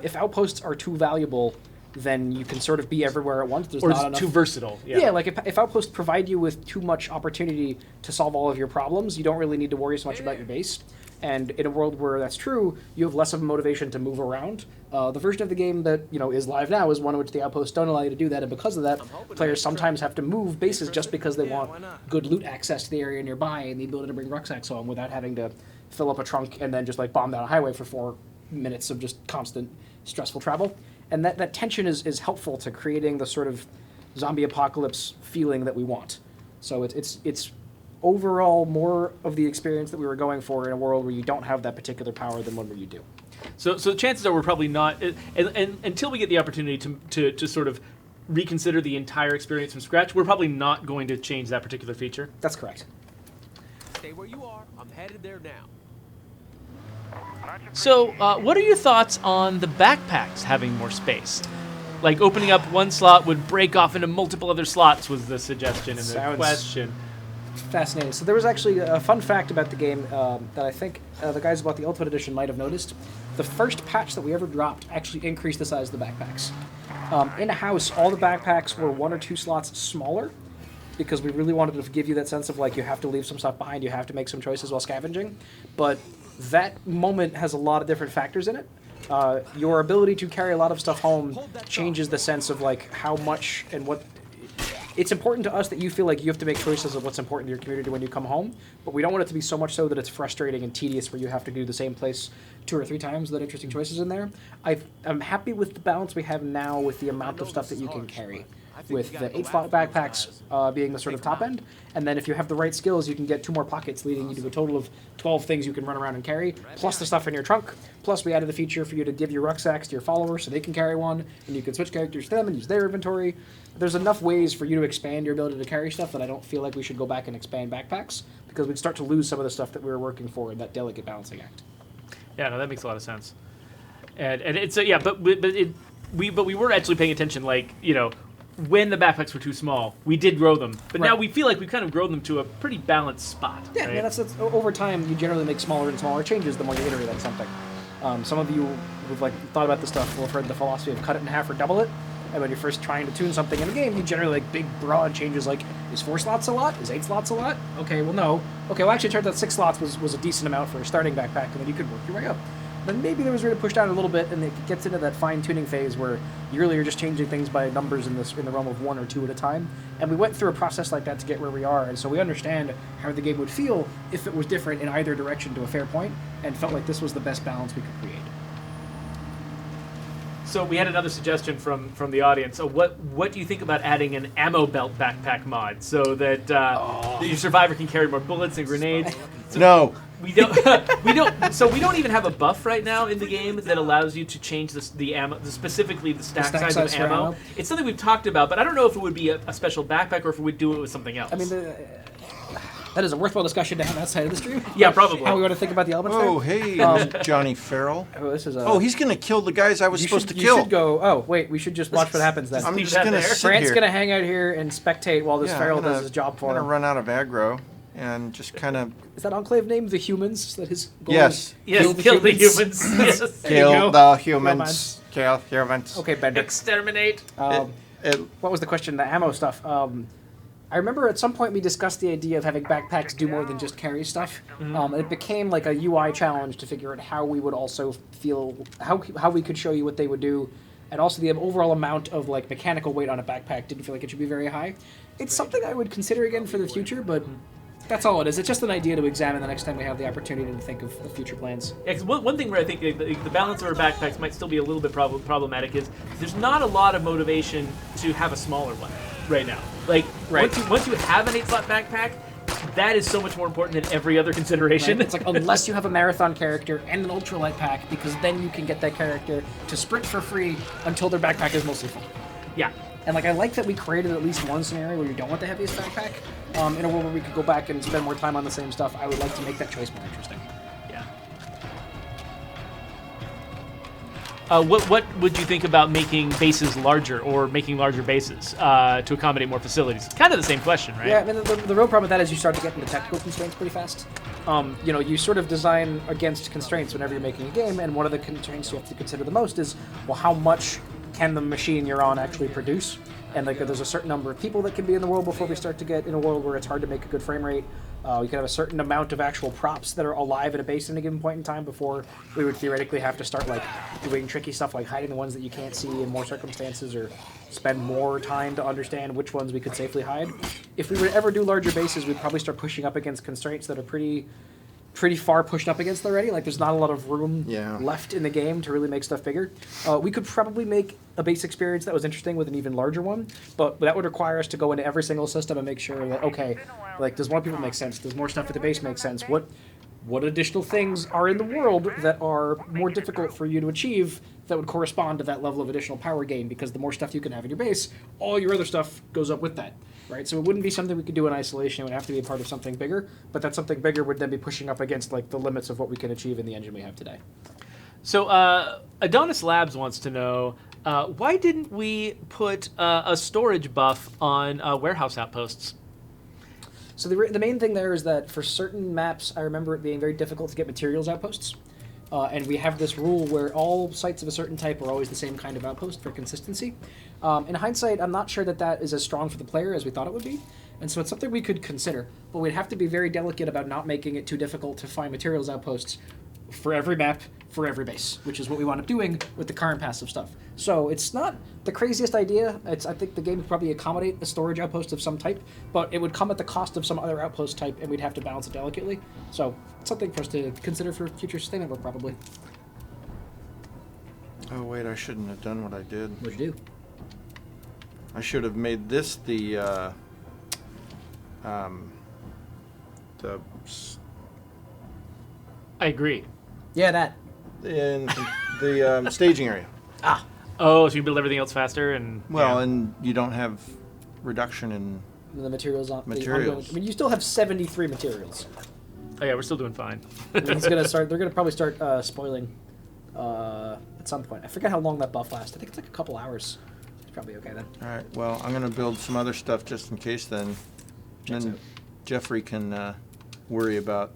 If outposts are too valuable, then you can sort of be everywhere at once. There's
Or
not
is it
enough.
too versatile?
Yeah, like if outposts provide you with too much opportunity to solve all of your problems, you don't really need to worry so much about your base. And in a world where that's true, you have less of a motivation to move around. The version of the game that is live now is one in which the outposts don't allow you to do that, and because of that, players sometimes have to move bases just because they want good loot access to the area nearby and the ability to bring rucksacks home without having to fill up a trunk and then just bomb down a highway for 4 minutes of just constant stressful travel. And that tension is helpful to creating the sort of zombie apocalypse feeling that we want. So it's overall more of the experience that we were going for in a world where you don't have that particular power than one where you do.
So the chances are we're probably not, and until we get the opportunity to sort of reconsider the entire experience from scratch, we're probably not going to change that particular feature.
That's correct.
Stay where you are. I'm headed there now.
So, what are your thoughts on the backpacks having more space? Like opening up one slot would break off into multiple other slots was the suggestion and the
Sounds-
question.
Fascinating. So there was actually a fun fact about the game that I think the guys about the Ultimate Edition might have noticed. The first patch that we ever dropped actually increased the size of the backpacks. In a house, all the backpacks were 1 or 2 slots smaller because we really wanted to give you that sense of like you have to leave some stuff behind, you have to make some choices while scavenging. But that moment has a lot of different factors in it. Your ability to carry a lot of stuff home changes the sense of like how much and what. It's important to us that you feel like you have to make choices of what's important to your community when you come home, but we don't want it to be so much so that it's frustrating and tedious where you have to do the same place 2 or 3 times without interesting choices in there. I'm happy with the balance we have now with the amount of stuff that you can carry, with the 8-slot backpacks being the sort of top end, and then if you have the right skills, you can get 2 more pockets, leading you to a total of 12 things you can run around and carry, plus the stuff in your trunk. Plus, we added the feature for you to give your rucksacks to your followers so they can carry one, and you can switch characters to them and use their inventory. There's enough ways for you to expand your ability to carry stuff that I don't feel like we should go back and expand backpacks, because we'd start to lose some of the stuff that we were working for in that delicate balancing act.
Yeah, no, that makes a lot of sense. And it's but we were actually paying attention, like, you know, when the backpacks were too small, we did grow them, but now we feel like we've kind of grown them to a pretty balanced spot.
Yeah,
right?
yeah, that's over time. You generally make smaller and smaller changes the more you iterate on something. Some of you who've like thought about this stuff will have heard the philosophy of cut it in half or double it. And when you're first trying to tune something in a game, you generally like big, broad changes like, is 4 slots a lot? Is 8 slots a lot? Okay, well, no. Okay, well, actually, it turns out 6 slots was a decent amount for a starting backpack, and then you could work your way up. Then maybe there was room to push down a little bit, and it gets into that fine-tuning phase where you really are just changing things by numbers in the realm of 1 or 2 at a time. And we went through a process like that to get where we are, and so we understand how the game would feel if it was different in either direction to a fair point, and felt like this was the best balance we could create.
So we had another suggestion from the audience. So what do you think about adding an ammo belt backpack mod so that your survivor can carry more bullets and grenades? So
No.
we don't. So we don't even have a buff right now in the game that allows you to change the ammo, specifically the stack size of
for
ammo.
ammo.
It's something we've talked about, but I don't know if it would be a special backpack or if we would do it with something else.
I mean, that is a worthwhile discussion to have outside of the stream.
Yeah, probably.
How we want to think about the elements
Oh,
there.
hey, Johnny Farrell.
Oh, this is a...
Oh, he's going to kill the guys I was supposed to
You
kill.
should go... Oh, wait, we should just watch what happens then.
I'm
leave
just
that
going to
there.
sit
Brant's
here.
going to hang out here and spectate while this Farrell does his job for
I'm
him.
going to run out of aggro and just kind of
Is that enclave named the Humans? Is that his goal?
Yes.
yes, kill the humans. Yes.
There you
kill
go.
the humans. Kill humans.
Okay, Bender.
Exterminate.
What was the question? The ammo stuff. I remember at some point we discussed the idea of having backpacks do more than just carry stuff. It became like a UI challenge to figure out how we would also feel, how we could show you what they would do, and also the overall amount of like mechanical weight on a backpack didn't feel like it should be very high. It's something I would consider again for the future, but that's all it is. It's just an idea to examine the next time we have the opportunity to think of future plans.
Yeah, 'cause one thing where I think the balance of our backpacks might still be a little bit problematic is there's not a lot of motivation to have a smaller one right now. Like, once you have an 8-slot backpack, that is so much more important than every other consideration.
Right? It's like, unless you have a marathon character and an ultralight pack, because then you can get that character to sprint for free until their backpack is mostly full.
Yeah.
And like I like that we created at least one scenario where you don't want the heaviest backpack. In a world where we could go back and spend more time on the same stuff, I would like to make that choice more interesting.
Yeah. What would you think about making bases larger or making larger bases to accommodate more facilities? Kind of the same question, right?
Yeah, I mean the real problem with that is you start to get into technical constraints pretty fast. You sort of design against constraints whenever you're making a game, and one of the constraints you have to consider the most is, well, how much can the machine you're on actually produce? And like, there's a certain number of people that can be in the world before we start to get in a world where it's hard to make a good frame rate. You can have a certain amount of actual props that are alive at a base at a given point in time before we would theoretically have to start like doing tricky stuff like hiding the ones that you can't see in more circumstances, or spend more time to understand which ones we could safely hide. If we would ever do larger bases, we'd probably start pushing up against constraints that are pretty far pushed up against already. Like, there's not a lot of room left in the game to really make stuff bigger. We could probably make a base experience that was interesting with an even larger one, but that would require us to go into every single system and make sure that, okay, like, does more people make sense? Does more stuff at the base make sense? What additional things are in the world that are more difficult for you to achieve that would correspond to that level of additional power gain, because the more stuff you can have in your base, all your other stuff goes up with that, right? So it wouldn't be something we could do in isolation. It would have to be a part of something bigger, but that something bigger would then be pushing up against like the limits of what we can achieve in the engine we have today.
So Adonis Labs wants to know, why didn't we put a storage buff on warehouse outposts?
So the main thing there is that for certain maps, I remember it being very difficult to get materials outposts. And we have this rule where all sites of a certain type are always the same kind of outpost for consistency. In hindsight, I'm not sure that that is as strong for the player as we thought it would be. And so it's something we could consider. But we'd have to be very delicate about not making it too difficult to find materials outposts for every map, for every base, which is what we wound up doing with the current passive stuff. So it's not the craziest idea. I think the game would probably accommodate a storage outpost of some type, but it would come at the cost of some other outpost type, and we'd have to balance it delicately. So it's something for us to consider for future sustainment work, probably.
Oh wait, I shouldn't have done what I did.
What'd you do?
I should have made this the
I agree.
Yeah, that.
in the staging area.
Ah.
Oh, so you build everything else faster and...
Well,
yeah.
and you don't have reduction in
The materials on
Materials.
I mean, you still have 73 materials.
Oh yeah, we're still doing fine.
I mean, he's gonna start. They're gonna probably start spoiling at some point. I forget how long that buff lasts. I think it's like a couple hours. It's probably okay then.
All right. Well, I'm going to build some other stuff just in case then.
Checks
Then
out.
Geoffrey can worry about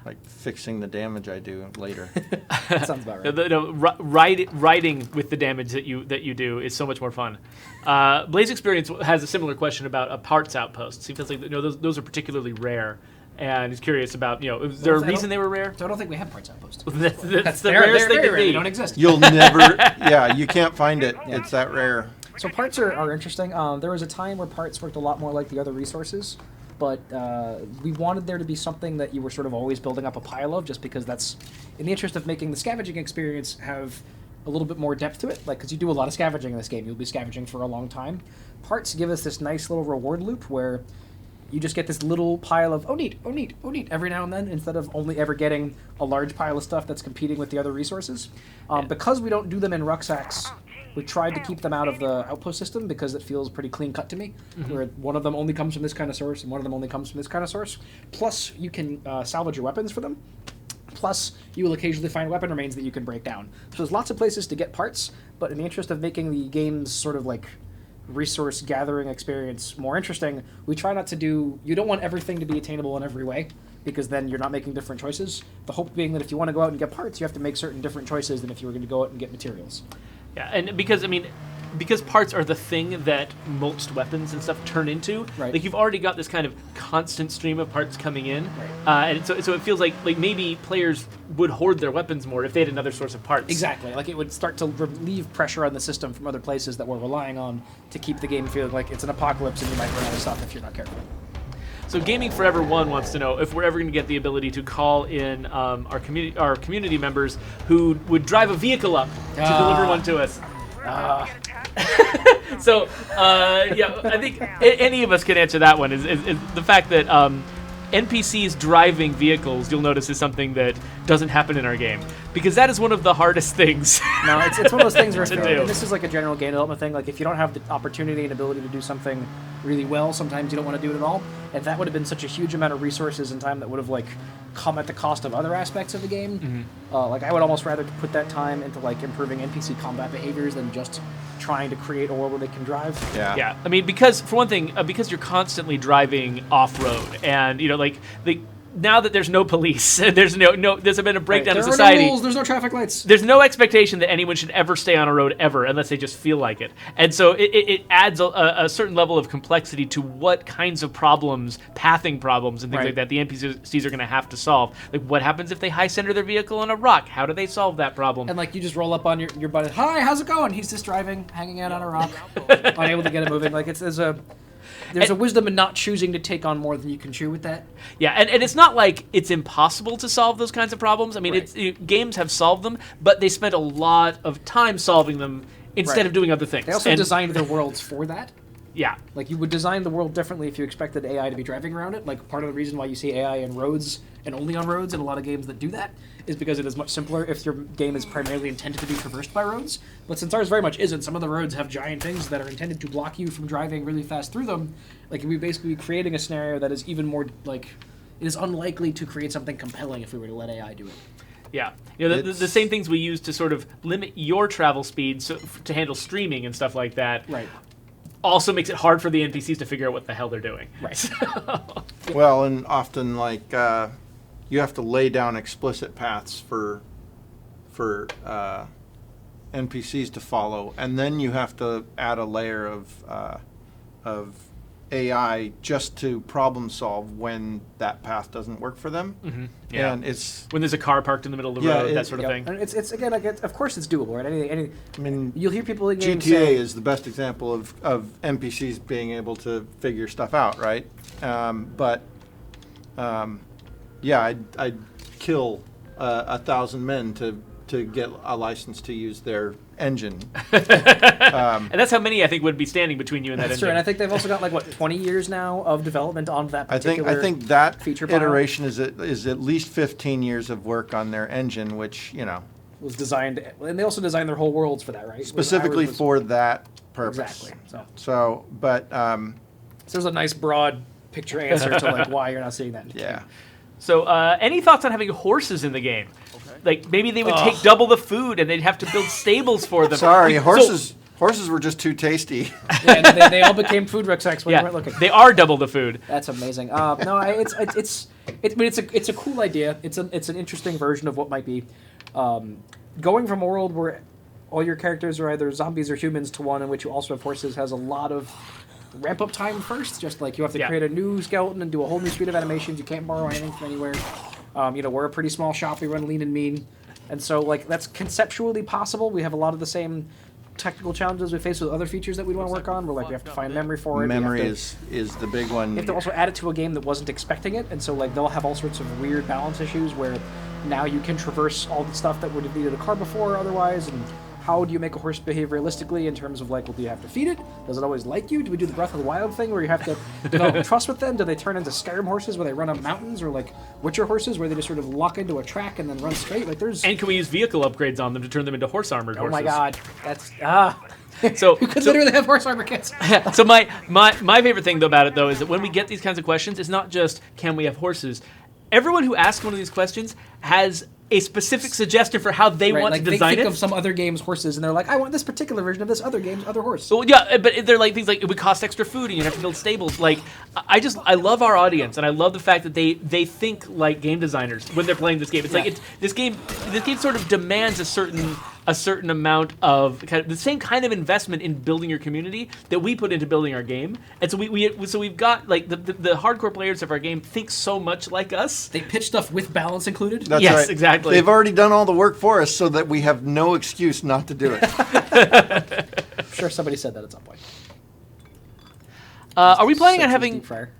like fixing the damage I do later.
That sounds about right.
Riding with the damage that you do is so much more fun. Blaze Experience has a similar question about parts outposts. He feels like those are particularly rare, and he's curious about is there a reason they were rare?
So I don't think we have parts outposts.
That's the rarest thing to
They
be.
don't exist.
You'll never. Yeah, you can't find it.
Yeah.
It's that rare.
So parts are interesting. There was a time where parts worked a lot more like the other resources, but we wanted there to be something that you were sort of always building up a pile of, just because that's in the interest of making the scavenging experience have a little bit more depth to it. Like, because you do a lot of scavenging in this game, you'll be scavenging for a long time. Parts give us this nice little reward loop where you just get this little pile of oh neat every now and then, instead of only ever getting a large pile of stuff that's competing with the other resources. Because we don't do them in rucksacks, we tried to keep them out of the outpost system because it feels pretty clean cut to me, where one of them only comes from this kind of source and one of them only comes from this kind of source. Plus, you can salvage your weapons for them. Plus, you will occasionally find weapon remains that you can break down. So there's lots of places to get parts, but in the interest of making the game's sort of like resource gathering experience more interesting, we try not to do... You don't want everything to be attainable in every way, because then you're not making different choices. The hope being that if you want to go out and get parts, you have to make certain different choices than if you were going to go out and get materials.
Yeah, and because parts are the thing that most weapons and stuff turn into.
Right.
Like, you've already got this kind of constant stream of parts coming in,
Right.
and so it feels like maybe players would hoard their weapons more if they had another source of parts.
Exactly. Like, it would start to relieve pressure on the system from other places that we're relying on to keep the game feeling like it's an apocalypse and you might run out of stuff if you're not careful.
So Gaming Forever 1 wants to know if we're ever going to get the ability to call in our community members who would drive a vehicle up to deliver one to us. So, yeah, I think any of us can answer that one. Is the fact that NPCs driving vehicles, you'll notice, is something that doesn't happen in our game, because that is one of the hardest things.
No, it's one of those things where
To
if-
do.
and this is like a general game development thing. Like, if you don't have the opportunity and ability to do something really well, sometimes you don't want to do it at all. And that would have been such a huge amount of resources and time that would have like come at the cost of other aspects of the game. Like, I would almost rather put that time into like improving NPC combat behaviors than just trying to create a world where they can drive.
Yeah.
Yeah, I mean, because for one thing, because you're constantly driving off-road, and now that there's no police, there's been a breakdown
Right.
of
There
society.
are no rules, there's no traffic lights.
There's no expectation that anyone should ever stay on a road ever unless they just feel like it. And so it adds a certain level of complexity to what kinds of problems, pathing problems and things
Right.
like that, the NPCs are going to have to solve. Like, what happens if they high center their vehicle on a rock? How do they solve that problem?
And like, you just roll up on your buddy. Hi, how's it going? He's just driving, hanging out on a rock, unable to get it moving. Like, there's a wisdom in not choosing to take on more than you can chew with that.
Yeah, and it's not like it's impossible to solve those kinds of problems. I mean,
Right.
games have solved them, but they spent a lot of time solving them instead
Right.
of doing other things.
They also
And-
designed their worlds for that.
Yeah.
Like, you would design the world differently if you expected AI to be driving around it. Like, part of the reason why you see AI in roads and only on roads in a lot of games that do that is because it is much simpler if your game is primarily intended to be traversed by roads. But since ours very much isn't, some of the roads have giant things that are intended to block you from driving really fast through them. Like, we basically be creating a scenario that is even more, like, it is unlikely to create something compelling if we were to let AI do it.
Yeah, the same things we use to sort of limit your travel speed to handle streaming and stuff like that.
Right.
Also makes it hard for the NPCs to figure out what the hell they're doing.
Right.
Well, and often like you have to lay down explicit paths for NPCs to follow, and then you have to add a layer of AI just to problem solve when that path doesn't work for them.
Mm-hmm. Yeah.
And it's
When there's a car parked in the middle of the road, that sort of thing.
And it's again, like, of course it's doable, right?
I mean,
You'll hear people in games
GTA
say,
is the best example of NPCs being able to figure stuff out, right? Yeah, I'd kill 1,000 men to get a license to use their engine.
And that's how many I think would be standing between you and that
that's
engine.
true, and I think they've also got, like, what, 20 years now of development on that particular
I think that
feature file
iteration is at least 15 years of work on their engine, which, you know,
was designed, and they also designed their whole worlds for that, right?
specifically
Ours was-
for that purpose.
Exactly.
So, but
So there's a nice broad picture answer to, like, why you're not seeing that in the
yeah.
game.
So, any thoughts on having horses in the game? Like, maybe they would take double the food and they'd have to build stables for them.
Sorry,
So-
horses were just too tasty.
Yeah, and they all became food rucksacks when
yeah,
you weren't looking.
they are double the food.
That's amazing. No, it's a cool idea. It's an interesting version of what might be going from a world where all your characters are either zombies or humans to one in which you also have horses has a lot of ramp up time first. Just like you have to create a new skeleton and do a whole new suite of animations. You can't borrow anything from anywhere. We're a pretty small shop. We run lean and mean, and so like that's conceptually possible. We have a lot of the same technical challenges we face with other features that we want to work on. Where like we have to find memory for it.
Memory is the big one.
You have to also add it to a game that wasn't expecting it, and so like they'll have all sorts of weird balance issues where now you can traverse all the stuff that would have needed a car before or otherwise, and how do you make a horse behave realistically in terms of like, well, do you have to feed it? Does it always like you? Do we do the Breath of the Wild thing where you have to develop trust with them? Do they turn into Skyrim horses where they run up mountains, or like Witcher horses where they just sort of lock into a track and then run straight? Like there's
And can we use vehicle upgrades on them to turn them into horse-armored horses?
oh my god, that's
So
you could literally have horse armor kits.
So my favorite thing though about it though is that when we get these kinds of questions, it's not just can we have horses. Everyone who asks one of these questions has a specific suggestion for how they want
like
to design
they think
it.
of some other game's horses, and they're like, I want this particular version of this other game's other horse.
Well, yeah, but they're like things like it would cost extra food and you'd have to build stables. Like, I love our audience, and I love the fact that they think like game designers when they're playing this game. It's like this game sort of demands a certain amount of kind of the same kind of investment in building your community that we put into building our game. And so we've got like the hardcore players of our game think so much like us.
They pitch stuff with balance included.
That's
Yes,
right.
exactly.
They've already done all the work for us, so that we have no excuse not to do it.
I'm sure somebody said that at some point.
Are we planning on
Such was
having?
deep fryer.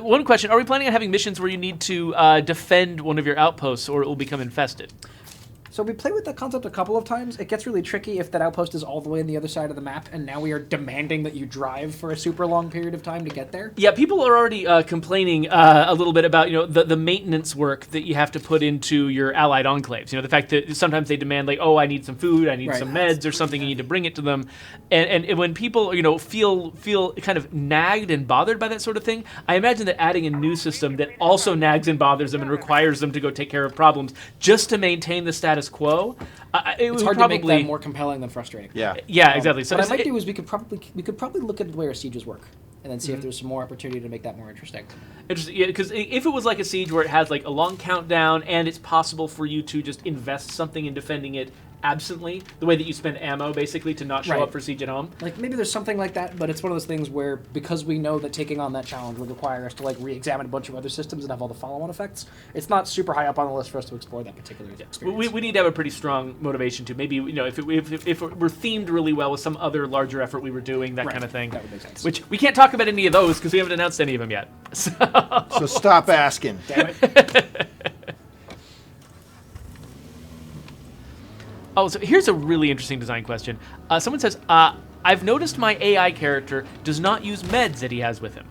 One question: are we planning on having missions where you need to defend one of your outposts, or it will become infested?
So we played with that concept a couple of times. It gets really tricky if that outpost is all the way on the other side of the map, and now we are demanding that you drive for a super long period of time to get there.
Yeah, people are already complaining a little bit about the maintenance work that you have to put into your allied enclaves. The fact that sometimes they demand like, oh, I need some food, I need
Right.
some meds or something, you need to bring it to them, and when people feel kind of nagged and bothered by that sort of thing, I imagine that adding a new system that also nags and bothers them and requires them to go take care of problems just to maintain the status quo,
It's hard to make that more compelling than frustrating.
Yeah.
Yeah, exactly. So
what I
it's-
might do is we could probably look at the way our sieges work, and then see if there's some more opportunity to make that more interesting.
Interesting, yeah, because if it was like a siege where it has like a long countdown and it's possible for you to just invest something in defending it absently, the way that you spend ammo basically to not show
Right.
up for siege at home.
Like maybe there's something like that, but it's one of those things where because we know that taking on that challenge would require us to like re-examine a bunch of other systems and have all the follow-on effects, it's not super high up on the list for us to explore that particular experience.
We need to have a pretty strong motivation to maybe if it were themed really well with some other larger effort we were doing, that
Right.
kind of thing.
That would make sense.
Which we can't talk about any of those because we haven't announced any of them yet.
So stop asking.
Damn it.
Oh, so here's a really interesting design question. Someone says, I've noticed my AI character does not use meds that he has with him.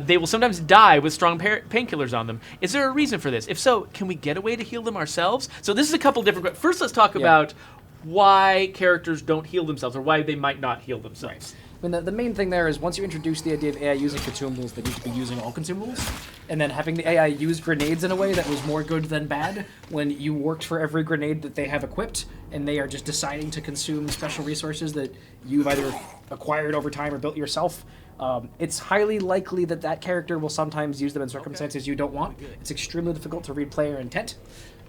They will sometimes die with strong painkillers on them. Is there a reason for this? If so, can we get a way to heal them ourselves? So this is a couple different. First, let's talk about why characters don't heal themselves, or why they might not heal themselves.
I mean, the main thing there is once you introduce the idea of AI using consumables, they need to be using all consumables. And then having the AI use grenades in a way that was more good than bad when you worked for every grenade that they have equipped, and they are just deciding to consume special resources that you've either acquired over time or built yourself. It's highly likely that that character will sometimes use them in circumstances you don't want. It's extremely difficult to read player intent.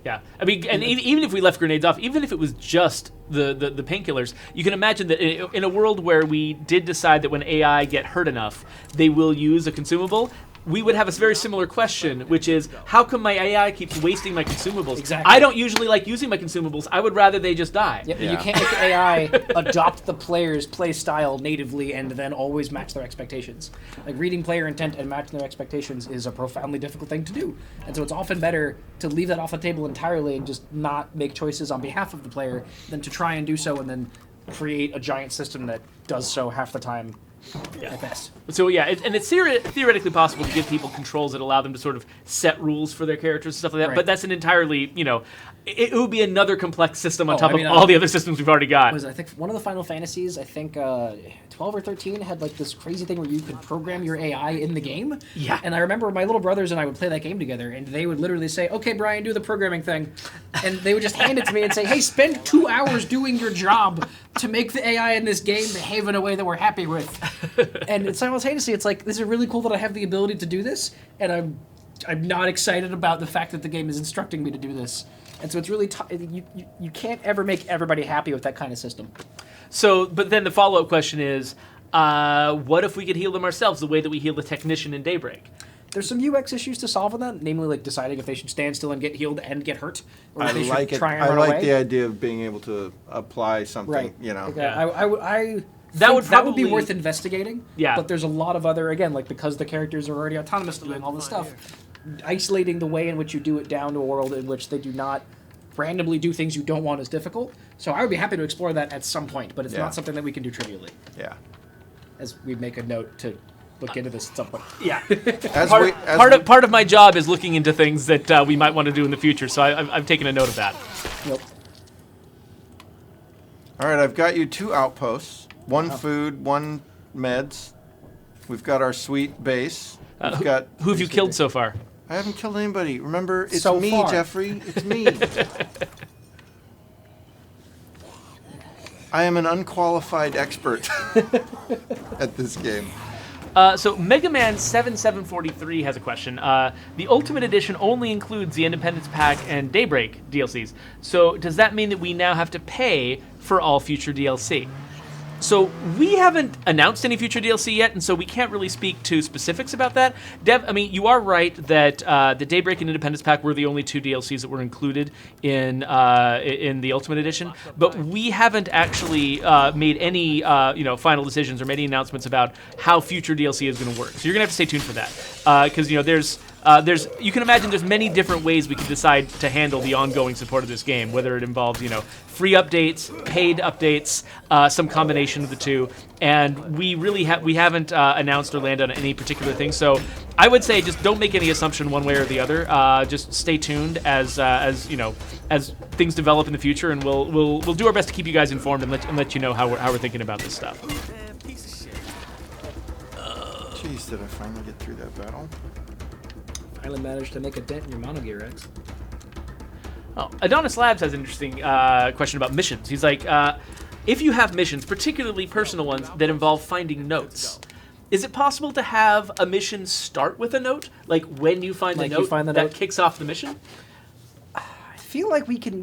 Yeah, I mean, and even if we left grenades off, even if it was just the painkillers, you can imagine that in a world where we did decide that when AI get hurt enough, they will use a consumable, we would have a very similar question, which is, how come my AI keeps wasting my consumables?
Exactly.
I don't usually like using my consumables. I would rather they just die.
Yep, you can't make the AI adopt the player's play style natively and then always match their expectations. Like, reading player intent and matching their expectations is a profoundly difficult thing to do. And so it's often better to leave that off the table entirely and just not make choices on behalf of the player than to try and do so and then create a giant system that does so half the time. At best.
So it's theoretically possible to give people controls that allow them to sort of set rules for their characters and stuff like that.
Right.
But that's an entirely, it would be another complex system on top of all the other systems we've already got.
I think one of the Final Fantasies, 12 or 13, had like this crazy thing where you could program your AI in the game.
Yeah.
And I remember my little brothers and I would play that game together, and they would literally say, "Okay, Brian, do the programming thing," and they would just hand it to me and say, "Hey, spend 2 hours doing your job to make the AI in this game behave in a way that we're happy with." And simultaneously, it's like, this is really cool that I have the ability to do this, and I'm not excited about the fact that the game is instructing me to do this. And so it's really you can't ever make everybody happy with that kind of system.
So, but then the follow-up question is, what if we could heal them ourselves the way that we heal the technician in Daybreak?
There's some UX issues to solve on that, namely like deciding if they should stand still and get healed and get hurt, or if they should try and run away.
I like the idea of being able to apply something,
Right.
Yeah.
That would be worth investigating.
Yeah.
But there's a lot of other, again, like, because the characters are already autonomous doing all this stuff, isolating the way in which you do it down to a world in which they do not randomly do things you don't want is difficult. So I would be happy to explore that at some point, but it's not something that we can do trivially.
Yeah.
As we make a note to look into this at some point.
Yeah.
Part
of my job is looking into things that we might want to do in the future, so I've taken a note of that.
Yep.
All right, I've got you 2 outposts, 1 food, 1 meds. We've got our sweet base.
Who have you killed so far?
I haven't killed anybody. Remember, it's
So
me,
far.
Geoffrey. It's me. I am an unqualified expert at this game.
So Mega Man 7743 has a question. The Ultimate Edition only includes the Independence Pack and Daybreak DLCs. So does that mean that we now have to pay for all future DLC? So we haven't announced any future DLC yet, and so we can't really speak to specifics about that. Dev, I mean, you are right that the Daybreak and Independence Pack were the only 2 DLCs that were included in the Ultimate Edition, but we haven't actually made any final decisions or made any announcements about how future DLC is going to work. So you're going to have to stay tuned for that, because there's you can imagine there's many different ways we can decide to handle the ongoing support of this game, whether it involves free updates, paid updates, some combination of the two, and we haven't announced or landed on any particular thing. So I would say just don't make any assumption one way or the other. Just stay tuned as things develop in the future, and we'll do our best to keep you guys informed and let you know how we're thinking about this stuff.
Jeez, did I finally get through that battle?
Finally managed to make a dent in your monogear, X.
Oh, Adonis Labs has an interesting question about missions. He's like, if you have missions, particularly personal ones, that involve finding notes, is it possible to have a mission start with a note? Like when you find the note, that kicks off the mission?
I feel like we can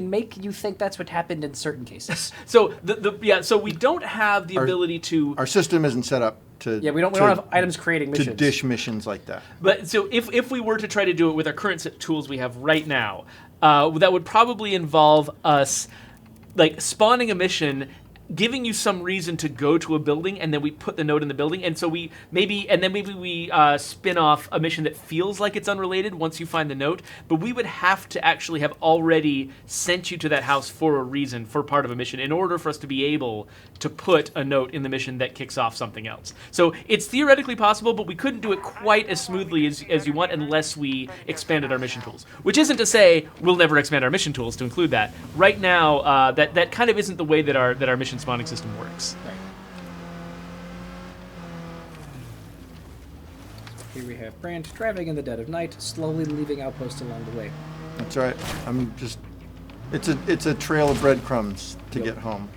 make you think that's what happened in certain cases.
So so we don't have the ability to.
Our system isn't set up to.
Yeah, we don't have items creating missions.
To dish missions like that.
But so if we were to try to do it with our current set of tools we have right now, that would probably involve us like spawning a mission giving you some reason to go to a building, and then we put the note in the building, and so maybe we spin off a mission that feels like it's unrelated once you find the note, but we would have to actually have already sent you to that house for a reason, for part of a mission, in order for us to be able to put a note in the mission that kicks off something else. So it's theoretically possible, but we couldn't do it quite as smoothly as you want unless we expanded our mission tools. Which isn't to say we'll never expand our mission tools to include that. Right now, that kind of isn't the way that our mission spawning system works.
Right. Here we have Brant driving in the dead of night, slowly leaving outposts along the way.
That's right. I'm just. It's a trail of breadcrumbs to get home.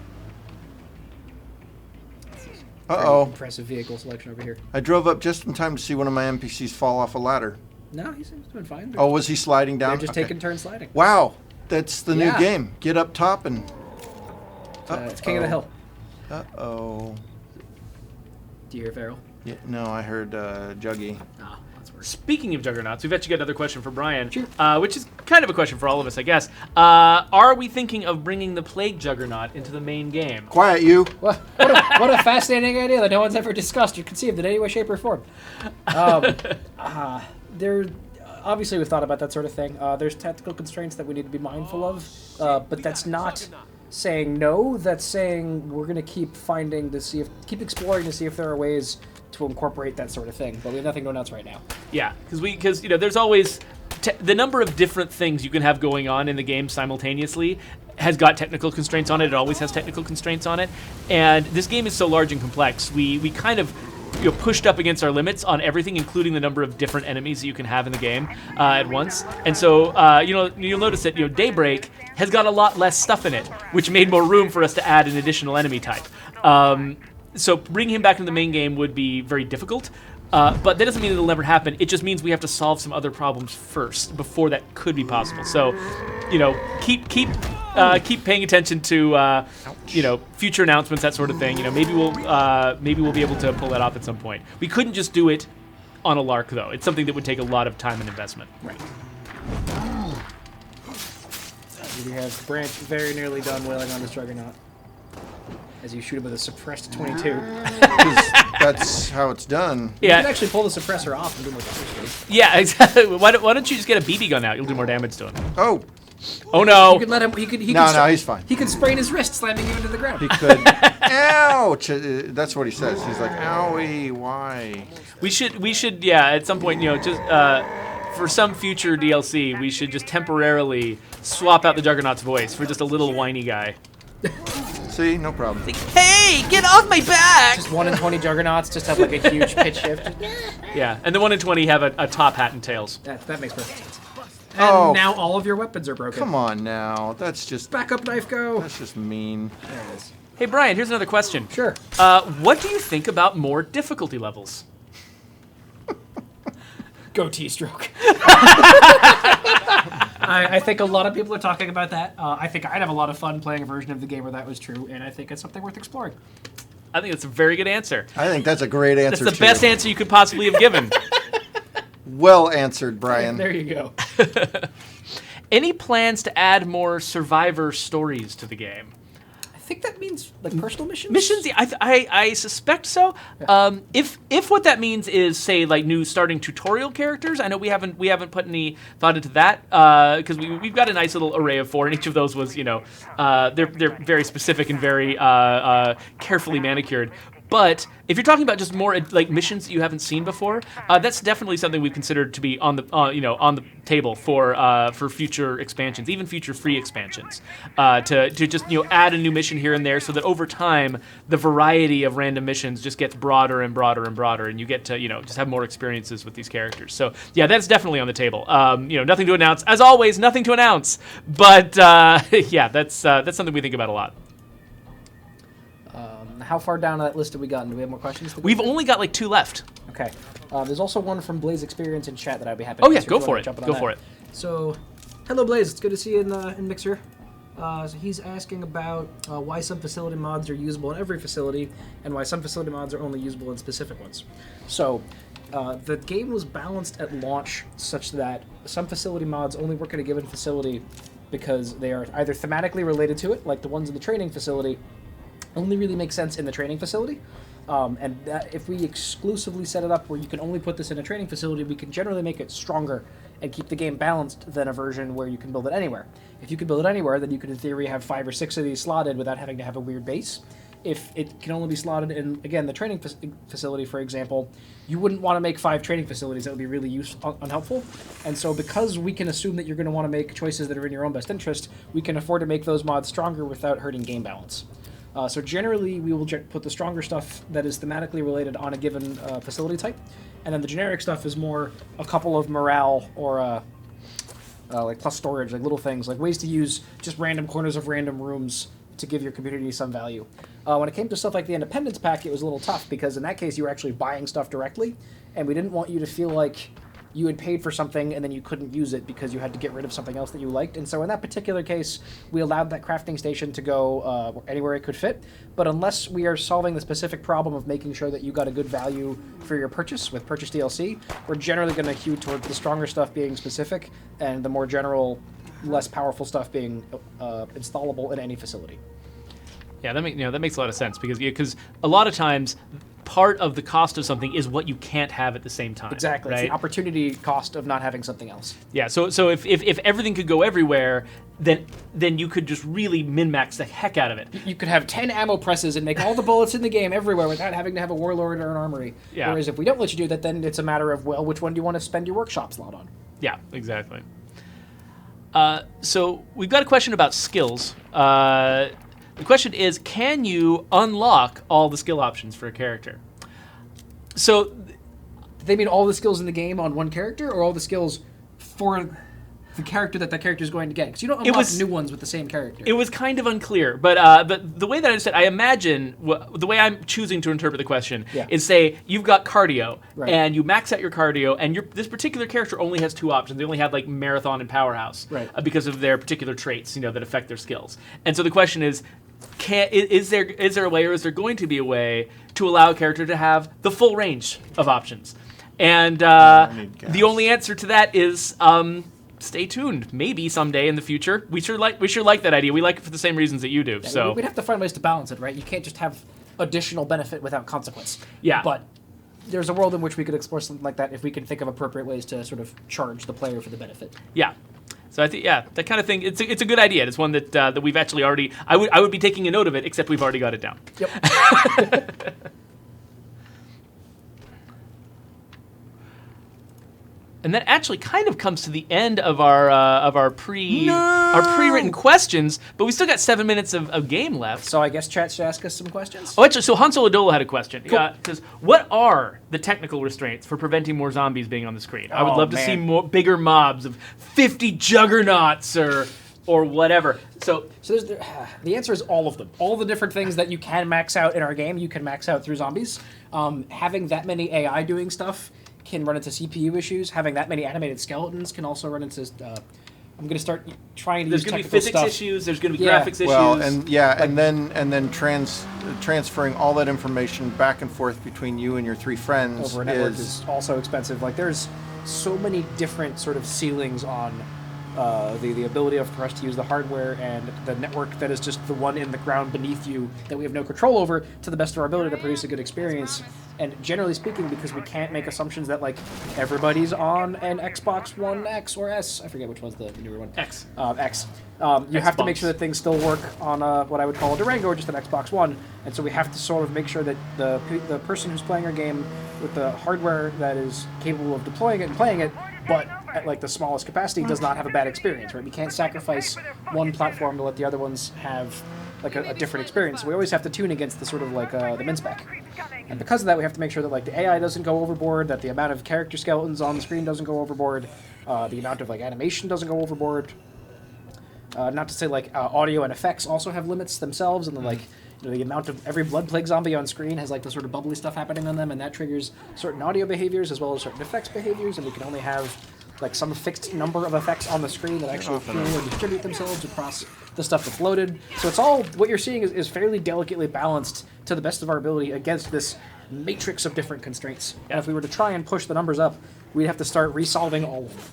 Uh-oh.
Impressive vehicle selection over here.
I drove up just in time to see one of my NPCs fall off a ladder.
No, he's doing fine.
Oh, was he sliding down?
They're just taking turns sliding.
Wow, that's the new
Yeah.
game. Get up top and...
It's King of the Hill.
Uh-oh.
Do you hear Farrell?
Yeah, no, I heard Juggy.
Oh, that's worse.
Speaking of juggernauts, we've actually got another question for Brian,
Sure.
which is kind of a question for all of us, I guess. Are we thinking of bringing the Plague Juggernaut into the main game?
Quiet, you.
What a fascinating idea that no one's ever discussed or conceived in any way, shape, or form. There, obviously, we've thought about that sort of thing. There's tactical constraints that we need to be mindful of, but that's not saying no. That's saying we're going to keep keep exploring to see if there are ways to incorporate that sort of thing. But we have nothing to announce right now.
Yeah, because there's always the number of different things you can have going on in the game simultaneously has got technical constraints on it. It always has technical constraints on it, and this game is so large and complex. We kind of pushed up against our limits on everything, including the number of different enemies that you can have in the game at once. And so you'll notice that Daybreak has got a lot less stuff in it, which made more room for us to add an additional enemy type. So bringing him back into the main game would be very difficult. But that doesn't mean it'll never happen. It just means we have to solve some other problems first before that could be possible. So, keep paying attention to future announcements, that sort of thing. Maybe we'll be able to pull that off at some point. We couldn't just do it on a lark, though. It's something that would take a lot of time and investment.
Right. We have Brant very nearly done wailing on this juggernaut as you shoot him with a suppressed 22.
'Cause that's how it's done.
You
Yeah,
can actually pull the suppressor off and do more damage.
yeah, exactly. Why don't you just get a BB gun out? You'll do more damage to him.
Oh,
Oh no!
You could let him. He could.
no, he's fine.
He could sprain his wrist, slamming you into the ground.
He could. Ouch! That's what he says. He's like, owie, why?
We should, yeah, at some point, just for some future DLC, we should just temporarily swap out the Juggernaut's voice for just a little whiny guy.
See, no problem.
Hey, get off my back!
Just 1 in 20 juggernauts just have like a huge pitch shift.
Yeah, and the 1 in 20 have a top hat and tails.
That makes perfect sense. And
Oh.
now all of your weapons are broken.
Come on now. That's just
Backup knife go.
that's just mean.
There it is.
Hey, Brian, here's another question.
Sure.
What do you think about more difficulty levels?
Goatee stroke. I think a lot of people are talking about that. I think I'd have a lot of fun playing a version of the game where that was true, and I think it's something worth exploring.
I think that's a very good answer.
I think that's a great answer.
That's the best answer you could possibly have given.
Well answered, Brian.
There you go.
Any plans to add more Survivor stories to the game?
I think that means like personal missions.
Missions? Yeah, I suspect so. If what that means is, say, like new starting tutorial characters, I know we haven't put any thought into that because we've got a nice little array of 4, and each of those was they're very specific and very carefully manicured. But if you're talking about just more like missions that you haven't seen before, that's definitely something we've considered to be on the table for future expansions, even future free expansions, to just add a new mission here and there, so that over time the variety of random missions just gets broader and broader and broader, and you get to just have more experiences with these characters. So yeah, that's definitely on the table. Nothing to announce, as always, nothing to announce. But yeah, that's something we think about a lot.
How far down that list have we gotten? Do we have more questions?
We've only got like 2 left.
Okay. There's also one from Blaze Experience in chat that I'd be happy to
Oh yeah,
answer
go
if you
for
wanna
it.
jump in on
Go
that.
for it.
So, hello Blaze, it's good to see you in Mixer. So he's asking about why some facility mods are usable in every facility, and why some facility mods are only usable in specific ones. So, the game was balanced at launch such that some facility mods only work at a given facility because they are either thematically related to it, like the ones in the training facility, only really makes sense in the training facility. And that if we exclusively set it up where you can only put this in a training facility, we can generally make it stronger and keep the game balanced than a version where you can build it anywhere. If you could build it anywhere, then you could in theory have 5 or 6 of these slotted without having to have a weird base. If it can only be slotted in, again, the training facility, for example, you wouldn't want to make 5 training facilities. That would be really unhelpful. And so because we can assume that you're going to want to make choices that are in your own best interest, we can afford to make those mods stronger without hurting game balance. So generally, we will put the stronger stuff that is thematically related on a given facility type, and then the generic stuff is more a couple of morale or like plus storage, like little things, like ways to use just random corners of random rooms to give your community some value. When it came to stuff like the Independence Pack, it was a little tough because in that case you were actually buying stuff directly, and we didn't want you to feel like you had paid for something and then you couldn't use it because you had to get rid of something else that you liked. And so in that particular case, we allowed that crafting station to go anywhere it could fit. But unless we are solving the specific problem of making sure that you got a good value for your purchase with purchase DLC, we're generally going to hew towards the stronger stuff being specific and the more general, less powerful stuff being installable in any facility.
Yeah, that makes a lot of sense because a lot of times part of the cost of something is what you can't have at the same time.
Exactly.
Right?
It's the opportunity cost of not having something else.
Yeah, so if everything could go everywhere, then you could just really min-max the heck out of it.
You could have 10 ammo presses and make all the bullets in the game everywhere without having to have a warlord or an armory.
Yeah.
Whereas if we don't let you do that, then it's a matter of, well, which one do you want to spend your workshop slot on?
Yeah, exactly. So we've got a question about skills. The question is, can you unlock all the skill options for a character? So,
Do they mean all the skills in the game on one character, or all the skills for the character that character is going to get? Because you don't unlock new ones with the same character.
It was kind of unclear, but the way that I said, I imagine the way I'm choosing to interpret the question is say you've got cardio, and you max out your cardio, and this particular character only has 2 options. They only have like marathon and powerhouse, because of their particular traits, that affect their skills. And so the question is, is there a way, or is there going to be a way to allow a character to have the full range of options? And the only answer to that is stay tuned. Maybe someday in the future. We sure like that idea. We like it for the same reasons that you do.
Yeah,
so
we'd have to find ways to balance it, right? You can't just have additional benefit without consequence.
Yeah.
But there's a world in which we could explore something like that if we can think of appropriate ways to sort of charge the player for the benefit.
Yeah. So I think, that kind of thing, it's a good idea. It's one that we've actually already, I would be taking a note of it, except we've already got it down.
Yep.
And that actually kind of comes to the end of our pre-written questions, but we still got 7 minutes of game left.
So I guess chat should ask us some questions.
Oh, actually, so Han Solo had a question.
Cool.
It says, what are the technical restraints for preventing more zombies being on the screen? I would love to see bigger mobs of 50 juggernauts or whatever. So
there's the answer is all of them. All the different things that you can max out in our game, you can max out through zombies. Having that many AI doing stuff can run into CPU issues. Having that many animated skeletons can also run into. I'm going to start trying to use technical stuff.
There's going to be physics issues. There's going to be graphics issues.
Well, and then transferring all that information back and forth between you and your 3 friends
over a network is also expensive. Like there's so many different sort of ceilings on the ability for us to use the hardware and the network that is just the one in the ground beneath you that we have no control over to the best of our ability to produce a good experience. And generally speaking, because we can't make assumptions that like everybody's on an Xbox One X or S, I forget which one's the newer one.
X.
You have to make sure that things still work on what I would call a Durango or just an Xbox One. And so we have to sort of make sure that the person who's playing our game with the hardware that is capable of deploying it and playing it, but at like the smallest capacity, does not have a bad experience, right? We can't sacrifice one platform to let the other ones have like a different experience. So we always have to tune against the sort of like the min spec. And because of that, we have to make sure that like the AI doesn't go overboard, that the amount of character skeletons on the screen doesn't go overboard, the amount of like animation doesn't go overboard. Not to say like audio and effects also have limits themselves, and then like the amount of every blood plague zombie on screen has like the sort of bubbly stuff happening on them, and that triggers certain audio behaviors as well as certain effects behaviors, and we can only have like some fixed number of effects on the screen that actually appear or distribute themselves across the stuff that's loaded. So it's all, what you're seeing is fairly delicately balanced to the best of our ability against this matrix of different constraints. And if we were to try and push the numbers up, we'd have to start resolving all of them.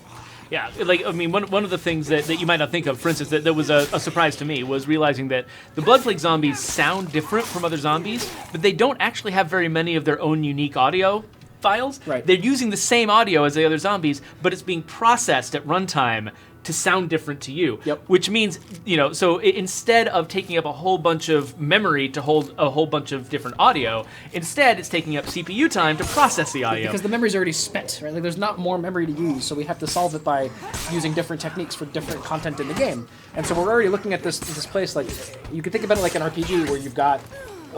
Yeah, like, I mean, one of the things that you might not think of, for instance, that was a surprise to me, was realizing that the Bloodflake zombies sound different from other zombies, but they don't actually have very many of their own unique audio files.
Right.
They're using the same audio as the other zombies, but it's being processed at runtime to sound different to you.
Yep.
Which means, so instead of taking up a whole bunch of memory to hold a whole bunch of different audio, instead it's taking up CPU time to process the audio.
Because the memory's already spent, right? Like, there's not more memory to use, so we have to solve it by using different techniques for different content in the game. And so we're already looking at this place, like, you could think about it like an RPG where you've got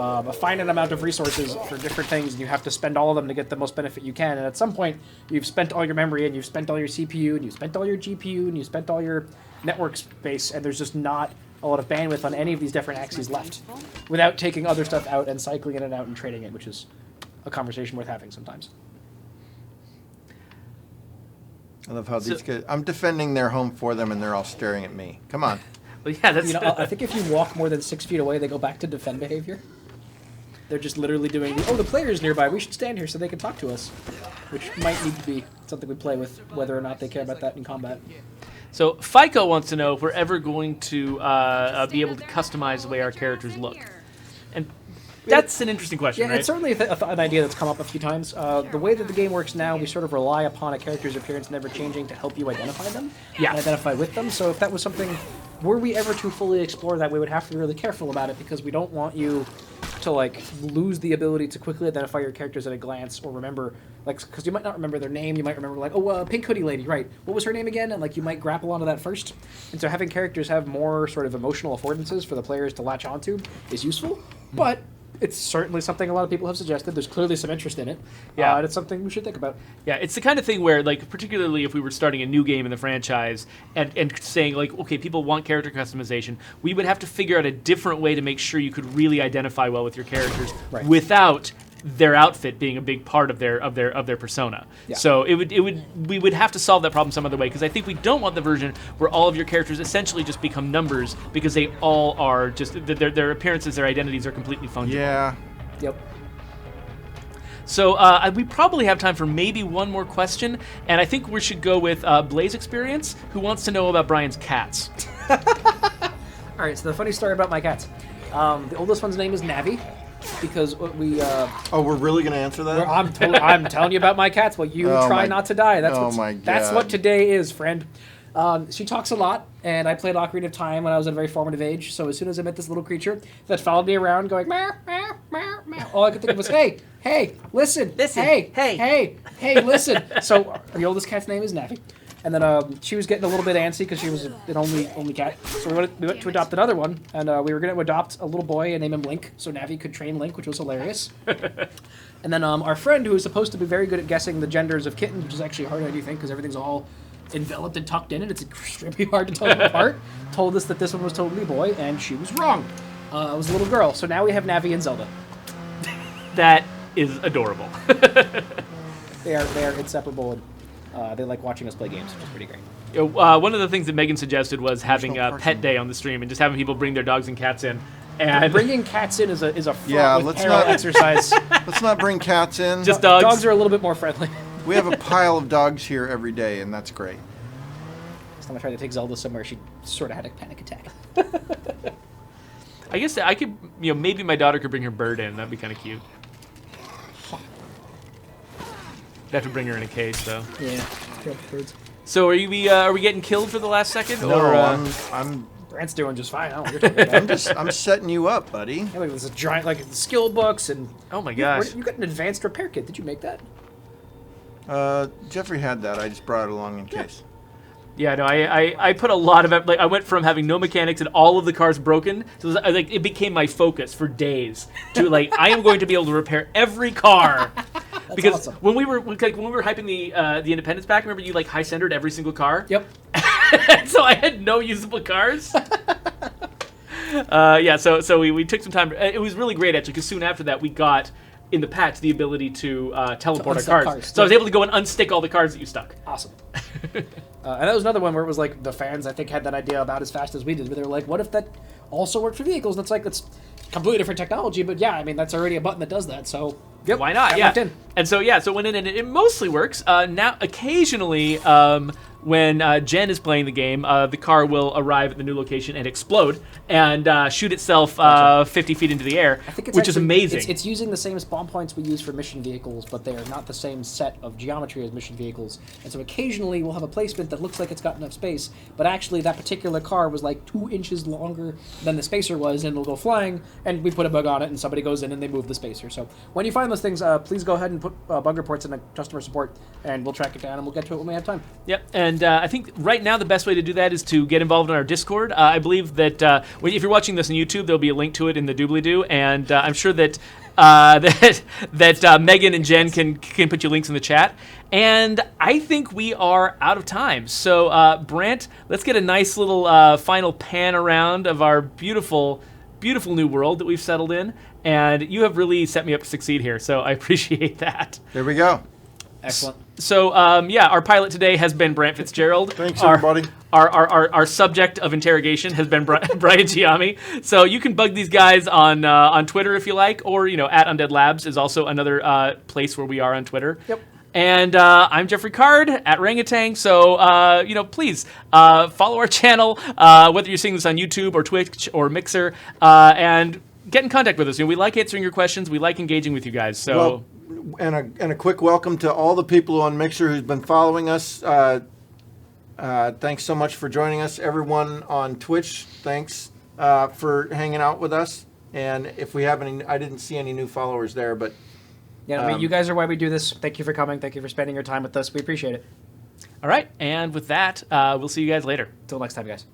a finite amount of resources for different things, and you have to spend all of them to get the most benefit you can. And at some point, you've spent all your memory, and you've spent all your CPU, and you've spent all your GPU, and you've spent all your network space, and there's just not a lot of bandwidth on any of these different axes left, without taking other stuff out and cycling it out and trading it, which is a conversation worth having sometimes.
I love how these guys... I'm defending their home for them, and they're all staring at me. Come on.
Well, yeah, that's...
I think if you walk more than 6 feet away, they go back to defend behavior. They're just literally doing, the player's nearby, we should stand here so they can talk to us. Which might need to be something we play with, whether or not they care about that in combat.
So FICO wants to know if we're ever going to be able to customize the way our characters look. And that's an interesting question,
Yeah,
right?
it's certainly an idea that's come up a few times. The way that the game works now, we sort of rely upon a character's appearance never changing to help you identify them.
Yeah.
And identify with them. So if that was something, were we ever to fully explore that, we would have to be really careful about it, because we don't want you to, like, lose the ability to quickly identify your characters at a glance, or remember, like, because you might not remember their name, you might remember, like, pink hoodie lady, right, what was her name again? And, like, you might grapple onto that first. And so having characters have more sort of emotional affordances for the players to latch onto is useful, but it's certainly something a lot of people have suggested. There's clearly some interest in it.
Yeah.
And it's something we should think about.
Yeah, it's the kind of thing where, like, particularly if we were starting a new game in the franchise and saying, like, okay, people want character customization, we would have to figure out a different way to make sure you could really identify well with your characters without their outfit being a big part of their persona.
Yeah.
So we would have to solve that problem some other way, because I think we don't want the version where all of your characters essentially just become numbers, because they all are just their appearances, their identities are completely fungible.
Yeah.
Yep.
So we probably have time for maybe one more question, and I think we should go with Blaze Experience, who wants to know about Brian's cats.
All right, so the funny story about my cats. The oldest one's name is Navi, because we...
Oh, we're really going to answer that?
I'm telling you about my cats. Well, you try not to die. That's what today is, friend. She talks a lot, and I played Ocarina of Time when I was at a very formative age, so as soon as I met this little creature that followed me around going, meow, meow, meow, meow, all I could think of was, hey, listen, hey, listen. So the oldest cat's name is Navi. And then she was getting a little bit antsy because she was an only cat. So we went to adopt another one, and we were going to adopt a little boy and name him Link, so Navi could train Link, which was hilarious. And then our friend, who is supposed to be very good at guessing the genders of kittens, which is actually hard, I do think, because everything's all enveloped and tucked in, and it's extremely hard to tell them apart, told us that this one was totally a boy, and she was wrong. It was a little girl. So now we have Navi and Zelda.
That is adorable.
They are inseparable, and they like watching us play games, which is pretty great.
One of the things that Megan suggested was having a pet day on the stream and just having people bring their dogs and cats in. And
bringing cats in is a fraught with peril exercise.
Let's not bring cats in.
Just dogs.
Dogs are a little bit more friendly.
We have a pile of dogs here every day, and that's great.
Last time I tried to take Zelda somewhere, she sort of had a panic attack.
I guess I could, maybe my daughter could bring her bird in. That'd be kind of cute. I'd have to bring her in a cage, though.
Yeah, birds.
So are we getting killed for the last second?
No,
or,
I'm
Brant's doing just fine. I don't know what you're talking about.
I'm setting you up, buddy.
Yeah, like, there's a giant, like, skill books and...
Oh my gosh.
You got an advanced repair kit. Did you make that?
Geoffrey had that. I just brought it along in case.
Yeah, no, I put a lot of, like, I went from having no mechanics and all of the cars broken, so it became my focus for days to, like, I am going to be able to repair every car.
That's
because
awesome.
when we were hyping the Independence pack, remember you, like, high centered every single car?
Yep.
So I had no usable cars. So we took some time. It was really great, actually, because soon after that we got in the patch the ability to teleport our cars. So I was able to go and unstick all the cars that you stuck.
Awesome. And that was another one where it was like the fans, I think, had that idea about as fast as we did. But they were like, what if that also worked for vehicles? And it's like, it's completely different technology. But yeah, I mean, that's already a button that does that. So yep,
why not?
got
Yeah.
locked in.
And so, yeah, so it went in and it mostly works. Now, occasionally, when Jen is playing the game, the car will arrive at the new location and explode and shoot itself 50 feet into the air,
I think it's
which is
actually-
amazing.
It's using the same spawn points we use for mission vehicles, but they are not the same set of geometry as mission vehicles. And so occasionally we'll have a placement that looks like it's got enough space, but actually that particular car was like 2 inches longer than the spacer was, and it'll go flying, and we put a bug on it, and somebody goes in and they move the spacer. So when you find those things, please go ahead and put bug reports in customer support, and we'll track it down, and we'll get to it when we have time.
Yep, and I think right now the best way to do that is to get involved in our Discord. I believe that if you're watching this on YouTube, there'll be a link to it in the doobly-doo, and I'm sure that Megan and Jen can put you links in the chat. And I think we are out of time. So, Brant, let's get a nice little final pan around of our beautiful, beautiful new world that we've settled in. And you have really set me up to succeed here, so I appreciate that.
There we go.
Excellent.
So, our pilot today has been Brant Fitzgerald.
Thanks, everybody.
Our subject of interrogation has been Brian Giaime. So you can bug these guys on Twitter if you like, or at Undead Labs is also another place where we are on Twitter.
Yep.
And I'm Geoffrey Card at Rangatang. So please follow our channel, whether you're seeing this on YouTube or Twitch or Mixer, and get in contact with us. We like answering your questions. We like engaging with you guys. So.
Well, and a quick welcome to all the people on Mixer who's been following us. Thanks so much for joining us. Everyone on Twitch, thanks for hanging out with us. And if we have any, I didn't see any new followers there, but
Yeah, I mean, you guys are why we do this. Thank you for coming. Thank you for spending your time with us. We appreciate it.
All right. And with that, we'll see you guys later.
Until next time, guys.